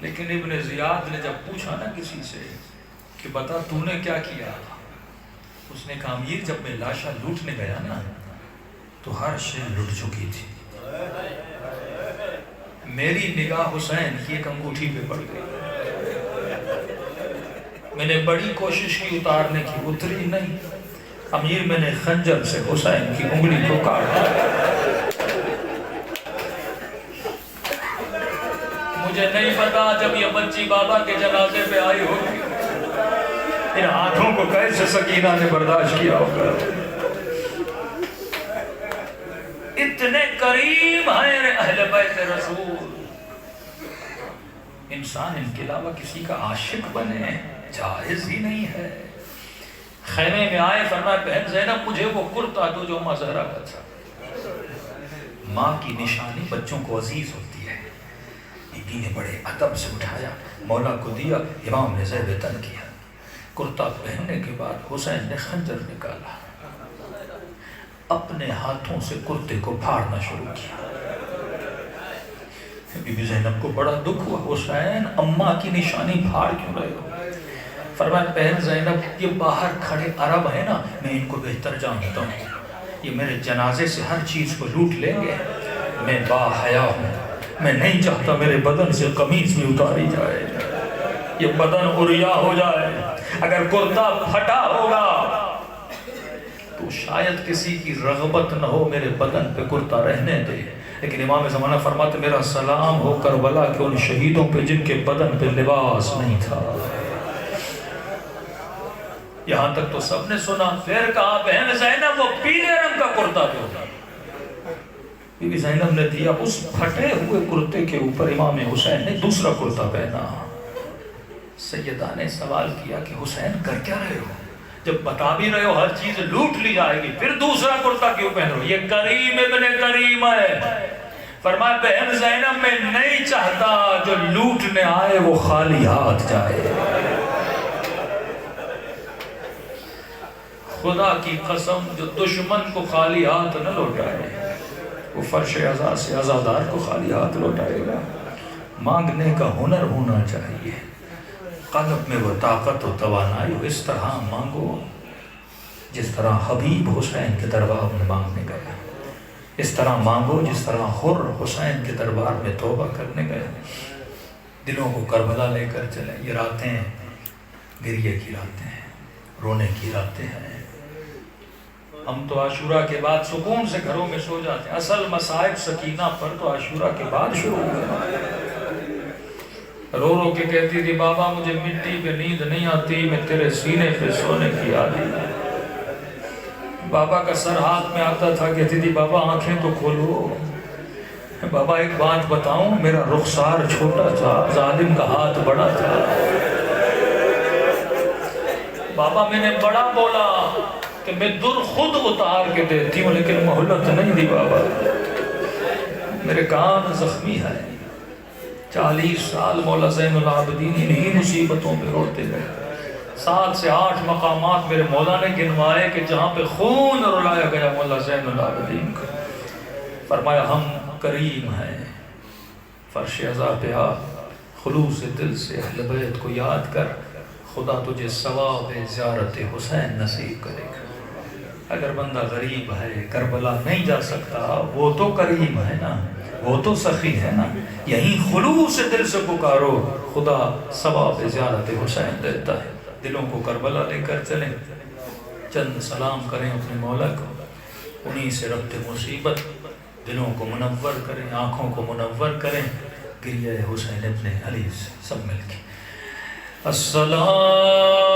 لیکن ابن زیاد نے جب پوچھا نا کسی سے کہ بتا تو نے کیا کیا، اس نے کہا امیر جب میں لاشا لوٹنے گیا نا تو ہر شے لٹ چکی تھی، میری نگاہ حسین کی ایک انگوٹھی پہ پڑ گئی. میں نے بڑی کوشش کی اتارنے کی، اتری نہیں. امیر میں نے خنجر سے حسین کی انگلی کو کاٹا. مجھے نہیں پتا جب یہ بچی بابا کے جنازے پہ آئی ہوگی ان ہاتھوں کو کیسے سکینہ نے برداشت کیا ہوگا. اتنے کریم ہیں اہل بیت رسول. انسان ان کے علاوہ کسی کا عاشق بنے جائز ہی نہیں ہے. خیمے میں آئے، فرمایا بہن زینب مجھے وہ کرتا دو جو ماں زہرا کا تھا. ماں کی نشانی بچوں کو عزیز ہوتی ہے. بی بی نے بڑے ادب سے اٹھایا، مولا کو دیا. امام نے زیب تن کیا. کرتا پہننے کے بعد حسین نے خنجر نکالا، اپنے ہاتھوں سے کرتے کو پھاڑنا شروع کیا. بی بی زینب کو بڑا دکھ ہوا، حسین اماں کی نشانی پھاڑ کیوں رہے ہو؟ فرمایا بہن زینب یہ باہر کھڑے عرب ہیں نا، میں ان کو بہتر جانتا ہوں، یہ میرے جنازے سے ہر چیز کو لوٹ لیں گے. میں با حیا ہوں، میں نہیں چاہتا میرے بدن سے قمیض بھی اتاری جائے، یہ بدن عریا ہو جائے. اگر کرتا پھٹا ہوگا تو شاید کسی کی رغبت نہ ہو میرے بدن پہ کرتا رہنے دے. لیکن امام زمانہ فرماتے میرا سلام ہو کربلا کہ ان شہیدوں پہ جن کے بدن پہ لباس نہیں تھا. یہاں تک تو سب نے سنا. پھر کہا بہن زینب وہ پیلے رنگ کا کرتا دو. بی بی زینب نے دیا. اس پھٹے ہوئے کرتے کے اوپر امام حسین نے دوسرا کرتا پہنا. سیدہ نے سوال کیا کہ حسین کر کیا رہے ہو؟ جب بتا بھی رہے ہو ہر چیز لوٹ لی جائے گی، پھر دوسرا کرتا کیوں پہن رہے ہو؟ یہ کریم ابن کریم ہے. فرمایا بہن زینب میں نہیں چاہتا جو لوٹنے آئے وہ خالی ہاتھ جائے. خدا کی قسم جو دشمن کو خالی ہاتھ نہ لوٹائے وہ فرش عزا سے عزادار کو خالی ہاتھ لوٹائے گا. مانگنے کا ہنر ہونا چاہیے، قلب میں وہ طاقت و توانائی. اس طرح مانگو جس طرح حبیب حسین کے دربار میں مانگنے گیا. اس طرح مانگو جس طرح حر حسین کے دربار میں توبہ کرنے گئے، دلوں کو کربلا لے کر چلیں۔ یہ راتیں گریے کی راتیں ہیں، رونے کی راتیں ہیں۔ ہم تو عاشورہ کے بعد سکون سے گھروں میں سو جاتے ہیں، اصل مصائب سکینہ پر تو عاشورہ کے بعد شروع ہوئے۔ رو رو کے کہتی تھی بابا مجھے مٹی پہ نیند نہیں آتی، میں تیرے سینے پہ سونے کی عادی۔ بابا کا سر ہاتھ میں آتا تھا، کہتی تھی بابا آنکھیں تو کھولو۔ بابا ایک بات بتاؤں، میرا رخسار چھوٹا تھا، ظالم کا ہاتھ بڑا تھا۔ بابا میں نے بڑا بولا کہ میں در خود اتار کے دیتی ہوں، لیکن مہلت نہیں دی بابا، میرے کان زخمی ہے۔ 40 سال مولا زین العابدین انہی مصیبتوں پہ روتے گئے۔ 7 سے 8 مقامات میرے مولا نے گنوائے کہ جہاں پہ خون رلایا گیا مولا زین العابدین کو۔ فرمایا ہم کریم ہیں، فرش عزا پہ آ، خلوص دل سے اہل بیت کو یاد کر، خدا تجھے ثواب زیارت حسین نصیب کرے گا۔ اگر بندہ غریب ہے، کربلا نہیں جا سکتا، وہ تو کریم ہے نا، وہ تو سخی ہے نا، یہیں خلوص دل سے پکارو، خدا ثواب زیارت حسین دیتا ہے۔ دلوں کو کربلا لے کر چلیں، چند سلام کریں اپنے مولا کو، انہی سے ربط مصیبت، دلوں کو منور کریں، آنکھوں کو منور کریں، گریہ حسین ابن علی سے سب مل کے السلام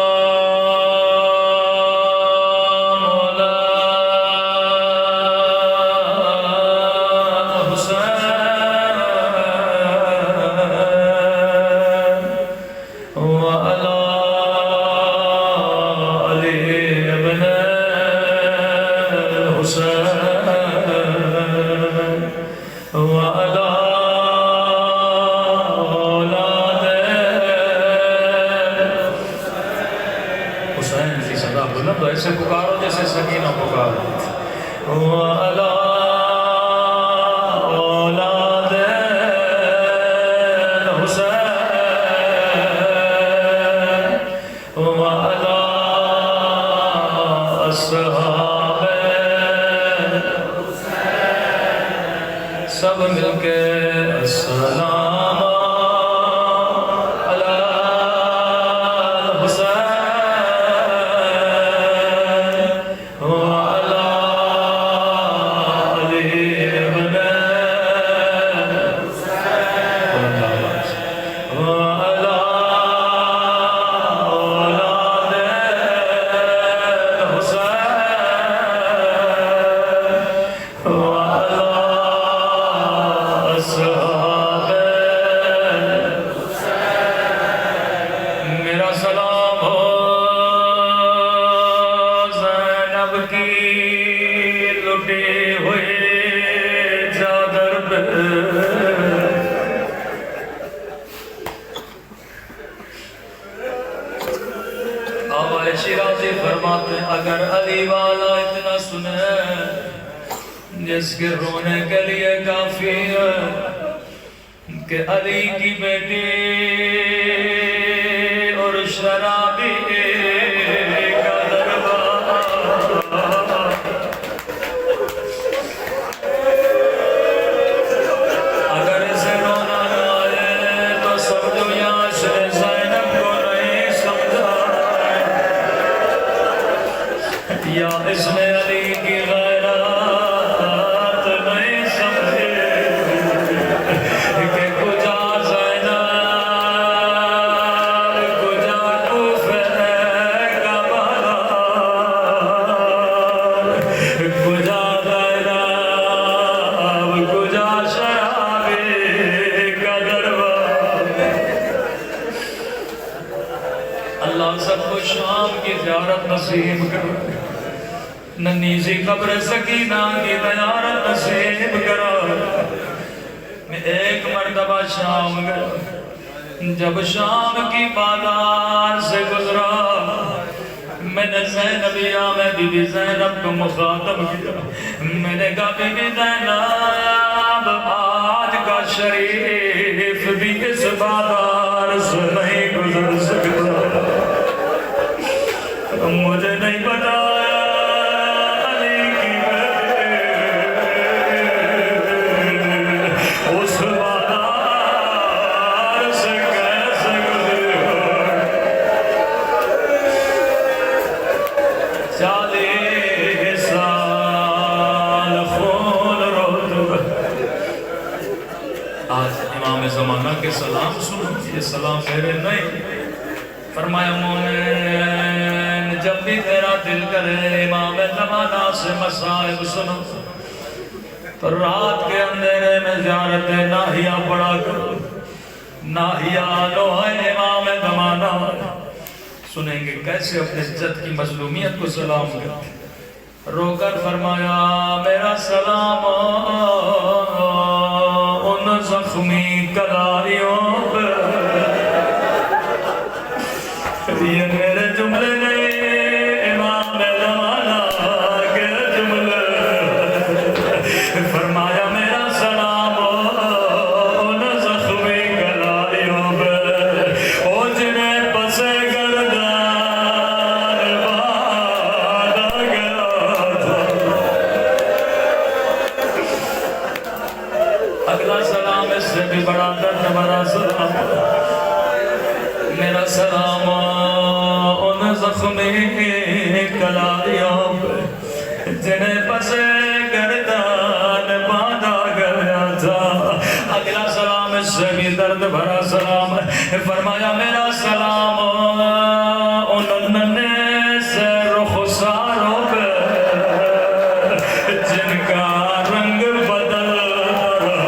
ایسے پکارو جیسے سکینہ پکارو۔ وَعَلَىٰ أَوْلَادِ الْحُسَيْنِ وَعَلَىٰ أَصْحَابِ الْحُسَيْنِ سب مل کے السلام شیرازی فرماتے ہیں اگر علی والا اتنا سنے جس کے رونے کے لیے کافی ہے کہ علی کی بیٹی اور شرابی کا دربار اگر اسے رونا نہ آئے تو سمجھو یہاں سے زینب کو نہیں سمجھا یا اس نے علی کی غیرات نہیں سمجھے کہ کجا زینب کجا کوفہ کا بازار کجا زینب کجا شرابی کا دربار اللہ سب کو شام کی زیارت نصیب کرے ننھی سی قبر سکینہ کی زیارت نصیب کرا میں ایک مرتبہ شام گیا جب شام کی بازار سے گزرا میں نے زینبیہ میں بی بی زینب کو مخاطب کیا میں نے کہا بی بی زینب آج کا شریف بھی اس بازار سے نہیں گزر سکتا مجھے نہیں بتایا علی کی بیٹی زمانہ کے سلام سنو، یہ سلام میرے نہیں۔ فرمایا مومن جب بھی تیرا دل کرے امام زمانہ سے مصائب سنو تو رات کے اندھیرے میں زیارت ناہیہ پڑا کرو، ناہیہ لو ہے امام زمانہ۔ سنیں گے کیسے اپنے جد کی مظلومیت کو سلام کرتے، رو کر فرمایا میرا سلام ان زخمی کلاریوں پہ، یہ میرے جملے نہیں امام زمانہ کے جملے۔ فرمایا میرا سلام ان زخمی کلاریوں پہ، او جنہیں پسے گردان باندھا گیا تھا۔ اگلا سلام اس سے بھی بڑا درد بھرا سلام، میرا سلام ان زخمی کلاریوں پہ جنہیں پسے گردان باندھا گیا تھا۔ اگلا سلام اس سے بھی درد بھرا سلام ہے، فرمایا میرا سلام ان ننھے سے رخساروں پہ جن کا رنگ بدل رہا۔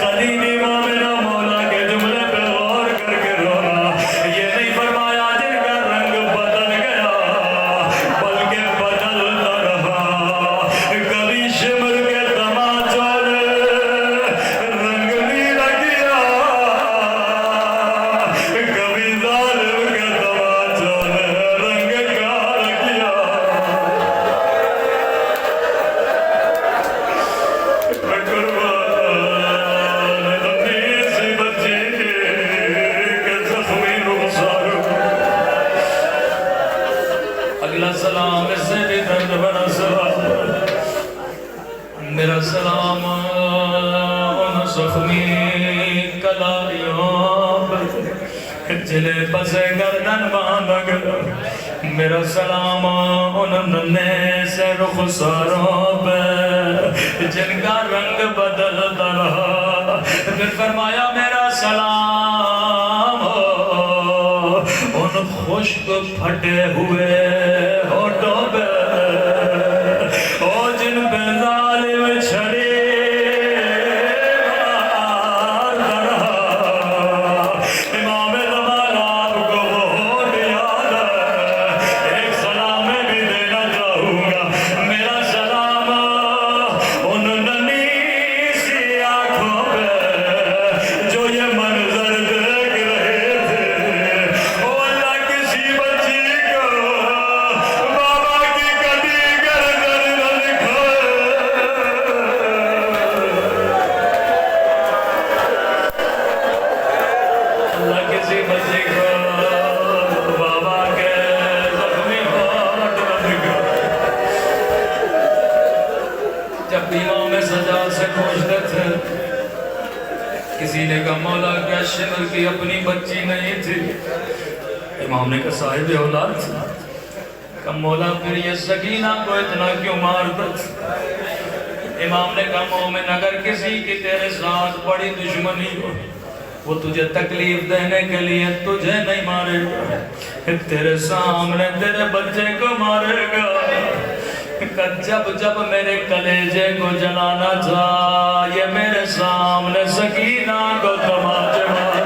قدیم امام میرا مولا کے جملے پہ غور کر کے رونا، یہ نہیں فرمایا جن کا رنگ بدل گیا بلکہ بدلتا رہا۔ کبھی شمر کے تماچوں نے رنگ نیلا کیا، کبھی ظالم کے تماچوں نے رنگ کالا کیا۔ قربان ننھی سی بچی کے زخمی رخساروں۔ اگلا سلام اس سے بھی درد بھرا سلام، میرا سلام ان زخمی کلاریوں پر جنہیں پسے گردن باندھا گیا۔ میرا سلام ان ننھے سے رخساروں پہ جن کا رنگ بدلتا رہا۔ پھر فرمایا میرا سلام ان خشک پھٹے ہوئے ہونٹوں پہ، او جن پہ ظالم چھڑی مارتا رہا۔ امام زمانہ آپ کو وہ ہونٹ یاد ہے، ایک سلام میں بھی دینا چاہوں گا۔ میرا سلام ان ننھی سی آنکھوں پہ جو یہ منظر دیکھ رہے تھے، او اللہ کسی بچی کو بابا کی کبھی گردن نہ دکھائے۔ اللہ کسی بچی کو بابا کے زخمی ہونٹ نہ دکھائے۔ جب امام سجاد سے پوچھتے تھے، کسی نے کہا مولا کیا شمر کی اپنی بچی نہیں تھی؟ امام نے کہا صاحب اولاد تھی۔ کہا مولا پھر یہ سکینہ کو اتنا کیوں مارتا تھا؟ امام نے کہا مومن اگر کسی کی تیرے ساتھ بڑی دشمنی ہو، وہ تجھے تکلیف دینے کے لیے تجھے نہیں مارے گا، تیرے سامنے تیرے بچے کو مارے گا۔ جب جب میرے کلیجے کو جلانا تھا یہ میرے سامنے سکینہ کو تماچے مارے،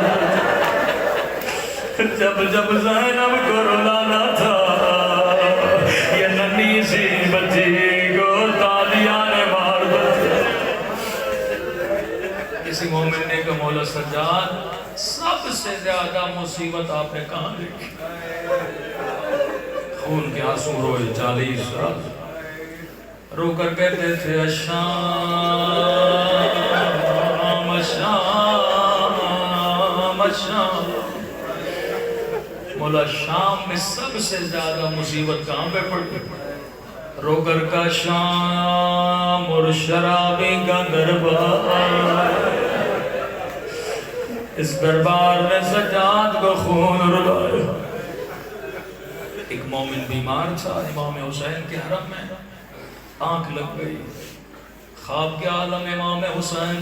جب جب زینب کو رلانا تھا یہ ننھی سی بچی کو تالیاں نے مار دی۔ کسی مومن نے کہا مولا سجاد سب سے زیادہ مصیبت آپ نے کہاں دیکھی؟ خون کے آنسو روئے 40 سال، رو کر کہتے تھے الشام الشام الشام۔ مولا شام میں سب سے زیادہ مصیبت کہاں پہ پڑتی؟ رو کر کا شام اور شرابی کا دربار، اس دربار میں سجاد کو خون رلائے۔ ایک مومن بیمار تھا امام حسین کے حرم میں، آنکھ لگ گئی، خواب کے عالم امام حسین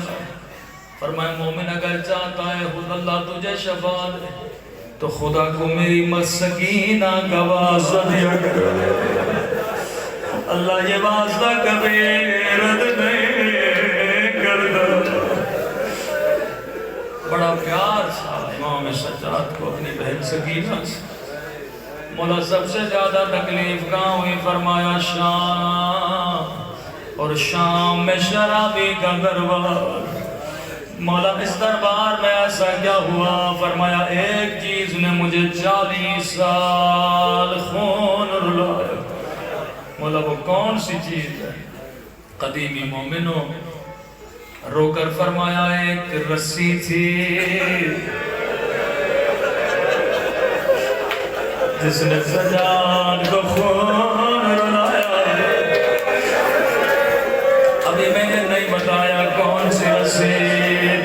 فرمایا مومن اگر چاہتا ہے خود اللہ تجھے شفا دے تو خدا کو میری مسکینہ کا واسطہ دیا کرو. اللہ یہ واسطہ کبھی رد نہیں کرتا. بڑا پیار تھا امام سجاد کو اپنی بہن سکینہ سے. مولا سب سے زیادہ تکلیف کہاں ہوئی؟ فرمایا شام، اور شام میں شرابی کا دربار. مولا اس دربار میں ایسا کیا ہوا؟ فرمایا ایک چیز نے مجھے 40 سال خون رلایا. مولا وہ کون سی چیز ہے؟ قدیمی مومنوں رو کر فرمایا ایک رسی تھی جس نے سجاد کو خون رلایا. ابھی میں نے نہیں بتایا کون سی رسی،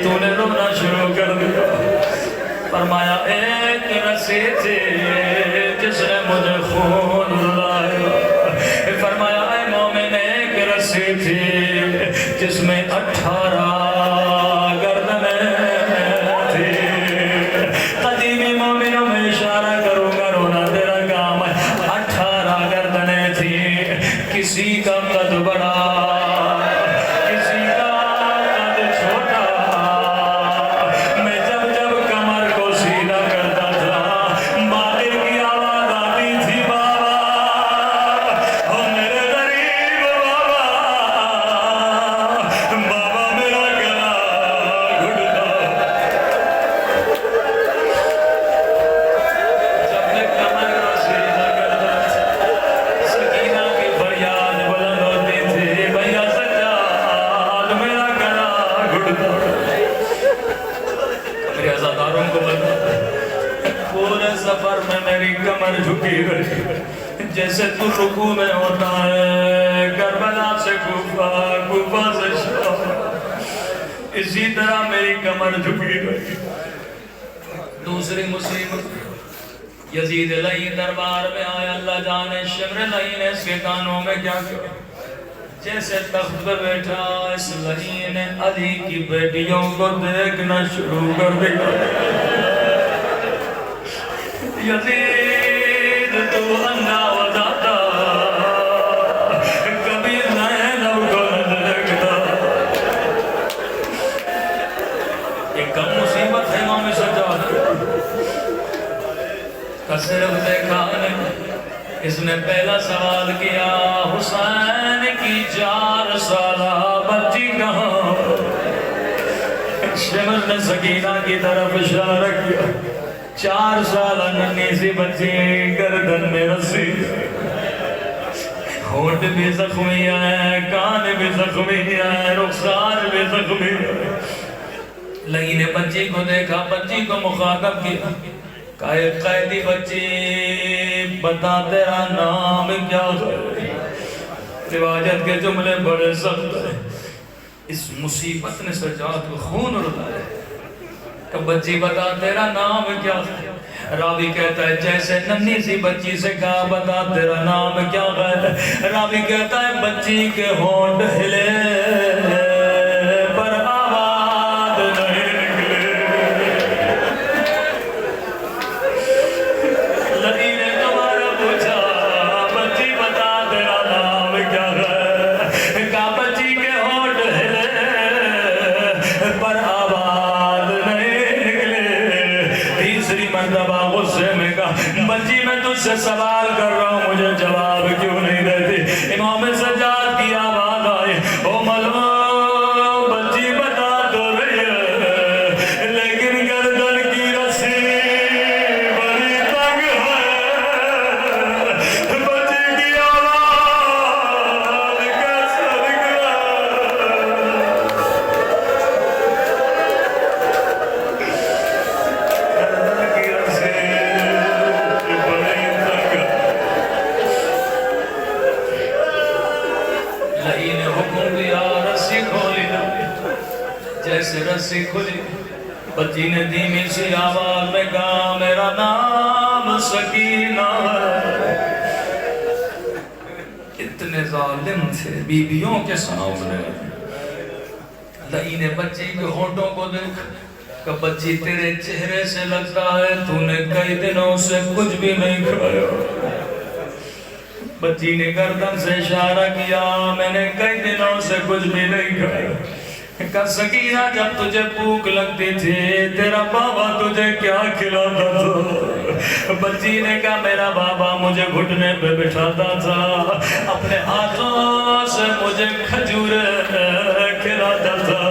تو نے رونا شروع کر دیا. فرمایا ایک رسی تھی جس نے مجھے خون رلایا. فرمایا اے مومن ایک رسی تھی جس میں 18 گردنیں تھی. قدیمی مومنوں میں اشارہ کروں گا، رونا تیرا کام ہے. 18 گردنیں تھی. کسی کا قد بڑا، کسی کا قد چھوٹا. میں جب جب کمر کو سیدھا کرتا تھا باطل کی آواز آتی تھی بابا، او میرے غریب بابا، بابا میرا گلا گھٹتا. جب میں کمر کو سیدھا کرتا تھا سکینہ کی فریاد بلند ہوتی تھی، بھیا سجاد میرا گلا گھٹتا. میرے عزاداروں کو بتا پورے سفر میں میری کمر جھکی رہی جیسے تو رکوع میں ہوتا ہے کربلا سے کوفہ، کوفہ سے شام. اسی طرح میری کمر جھکی رہی. دوسری مصیبت یزید لعین دربار میں آیا. اللہ جانے شمر لعین نے اس کے کانوں میں کیا کیا. جیسے تخت پہ بیٹھا اس لعین نے علی کی بیٹیوں کو دیکھنا شروع کر دیا. یزید تو اندھا ہو جاتا، کبھی زینب کو نہ دیکھتا. یہ کم مصیبت ہے امام سجاد کا صرف دیکھا نہیں. اس نے پہلا سوال کیا حسین کی 4 سالہ بچی کہاں؟ شمر نے سکینہ کی طرف اشارہ کیا. 4 سالہ ننھی سی بچی گردن میں رسی، ہونٹ بھی زخمی ہے، کان بھی زخمی ہے، رخسار بھی زخمی ہے. لعین نے بچی کو دیکھا، بچی کو مخاطب کیا. کہا اے قیدی بچی بتا تیرا نام کیا ہے؟ روایت کے جملے بڑے سخت ہیں. اس مصیبت نے سجاد کو خون رلایا. کہ بچی بتا تیرا نام کیا ہے؟ راوی کہتا ہے جیسے ننھی سی بچی سے کہا بتا تیرا نام کیا ہے. راوی کہتا ہے بچی کے ہونٹ ہلے پر آواز نہیں نکلے. لعین نے دوبارہ پوچھا بچی بتا تیرا نام کیا ہے؟ کہا بچی کے ہونٹ ہلے پر آواز نہیں نکلے. تیسری مرتبہ غصے میں کہا بچی میں تجھ سے سوال کر رہا ہوں مجھے جواب کیوں نہیں دیتی؟ امام سجاد کی آواز آئی او ملعون بچی بتا تو رہی ہے لیکن گردن کی رسی بڑی تنگ ہے. بچی کی آواز کیسے نکلا؟ گردن کی رسی بڑی تنگ ہے. لعین نے حکم دیا رسی کھولی. جیسے رسی کھلی بچی نے دھیمی سی آواز میں کہا میرا نام سکینہ ہے. اتنے ظالم تھے بیویوں کے سامنے. لئینے بچی کے ہونٹوں کو دیکھ کہ بچی تیرے چہرے سے لگتا ہے تو نے کئی دنوں سے کچھ بھی نہیں کھایا. بچی نے گردن سے اشارہ کیا میں نے کئی دنوں سے کچھ بھی نہیں کھایا. کہ سکینہ جب تجھے بھوک لگتی تھی تیرا بابا تجھے کیا کھلاتا تھا؟ بچی نے کہا میرا بابا مجھے گھٹنے پہ بٹھاتا تھا اپنے ہاتھوں سے مجھے کھجور کھلاتا تھا.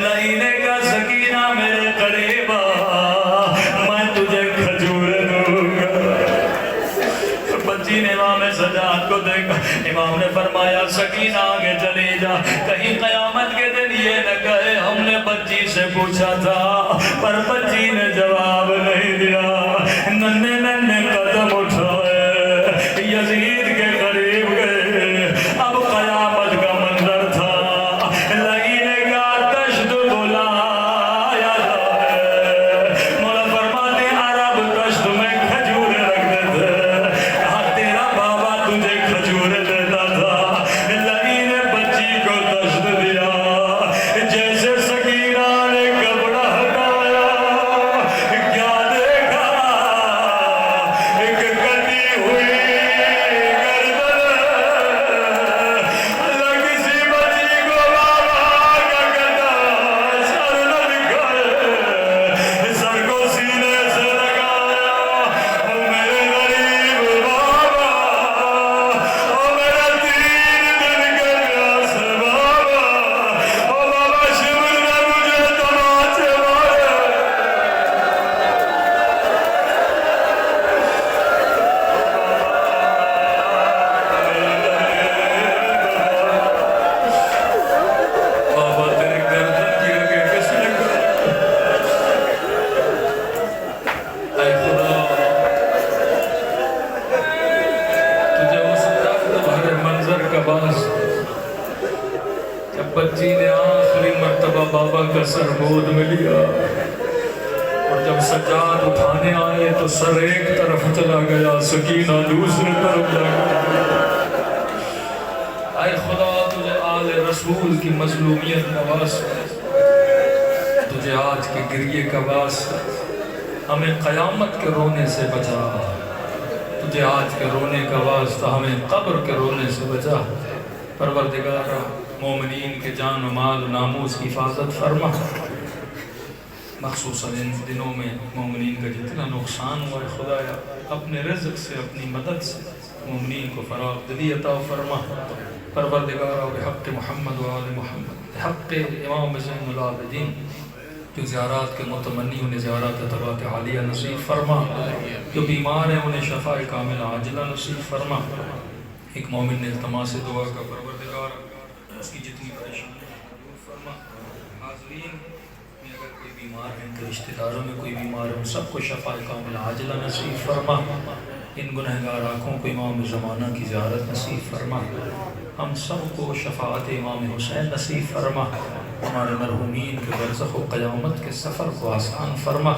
لئی نے کہا سکینہ میرے قریب میں تجھے کھجور دوں گا. بچی نے امام سجاد کو دیکھا. امام نے فرمایا سکینہ آگے چلی جا کہیں قیامت کے دن یہ نہ کہے ہم نے بچی سے پوچھا تھا پر بچی نے جواب نہیں دیا. ننے ننے قدم اٹھائے یزید کے قریب گئے. اب قیامت کا منظر تھا. لئی نے کہا تشت بلایا جائے. مولا فرماتے عرب تشت میں کھجور رکھتے تھے. کہا تیرا بابا تجھے کھجور دیتا تھا. لئی نے بچی کو تشت دیا. جیسے سکینہ نے کپڑا ہٹایا کیا دیکھا ایک کٹی ہوئی گردن. اللہ کسی بچی کو بابا کا کٹا سر نہ دکھائے. سر کو سینے سے لگایا. او میرے غریب بابا او میرا 3 دن کے پیاسے بابا او بابا شمر نے مجھے تماچے مارے. بابا تیرے گردن کی آگے کس نے کہا اے خدا تجھے اس طاقت بھرے منظر کا باعث جب بچی نے آخری مرتبہ بابا کا سر گود میں لیا اور جب سجاد اٹھانے آئے تو سر ایک طرف چلا گیا سکینہ دوسری طرف جا گیا. اے خدا تجھے آل رسول کی مظلومیت کا واسطہ تجھے آج کے گریے کا واسطہ ہمیں قیامت کے رونے سے بچا. تجھے آج کے رونے کا واسطہ ہمیں قبر کے رونے سے بچا. پروردگارا مومنین کے جان و مال و ناموس کی حفاظت فرما. مخصوصاً ان دنوں میں مومنین کا جتنا نقصان ہوا ہے خدایا اپنے رزق سے اپنی مدد سے مومنین کو فراغ دلی عطا فرما. پروردگارا بحق محمد و آل محمد بحق امام زین العابدین جو زیارات کے متمنی انہیں زیارات طبعات عالیہ نصیب فرما. جو بیمار ہیں انہیں شفاء کامل عاجلہ نصیب فرما. ایک مومن نے التماس سے دعا کا پروردگار اس کی جتنی پریشانی دور فرما. حاضرین میں اگر کوئی بیمار ہے ان کے رشتہ داروں میں کوئی بیمار ہے ان سب کو شفاء کامل عاجلہ نصیب فرما. ان گنہگار آنکھوں کو امام زمانہ کی زیارت نصیب فرما. ہم سب کو شفاعت امام حسین نصیب فرما. ہمارے مرحومین کے برزخ و قیامت کے سفر کو آسان فرما.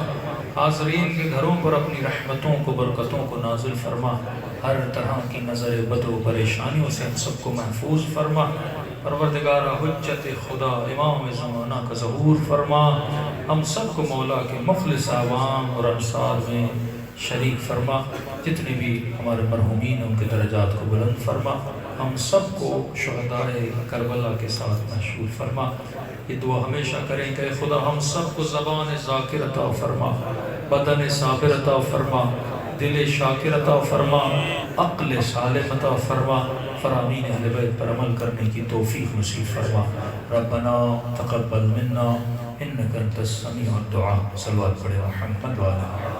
حاضرین کے گھروں پر اپنی رحمتوں کو برکتوں کو نازل فرما. ہر طرح کی نظر بد و پریشانیوں سے ہم سب کو محفوظ فرما. پروردگارہ حجت خدا امام زمانہ کا ظہور فرما. ہم سب کو مولا کے مخلص عوام اور انصار میں شریک فرما. جتنے بھی ہمارے مرحومین ان کے درجات کو بلند فرما. ہم سب کو شہداء کربلا کے ساتھ محشور فرما. یہ دعا ہمیشہ کریں کہ خدا ہم سب کو زبان ذاکر عطا فرما, بدن صابر عطا فرما, دل شاکر عطا فرما, عقل سالم عطا فرما. فرامین اہل بیت پر عمل کرنے کی توفیق نصیب فرما. ربنا تقبل منا انک انت السمیع الدعاء. صلوات پڑھے محمد وعلی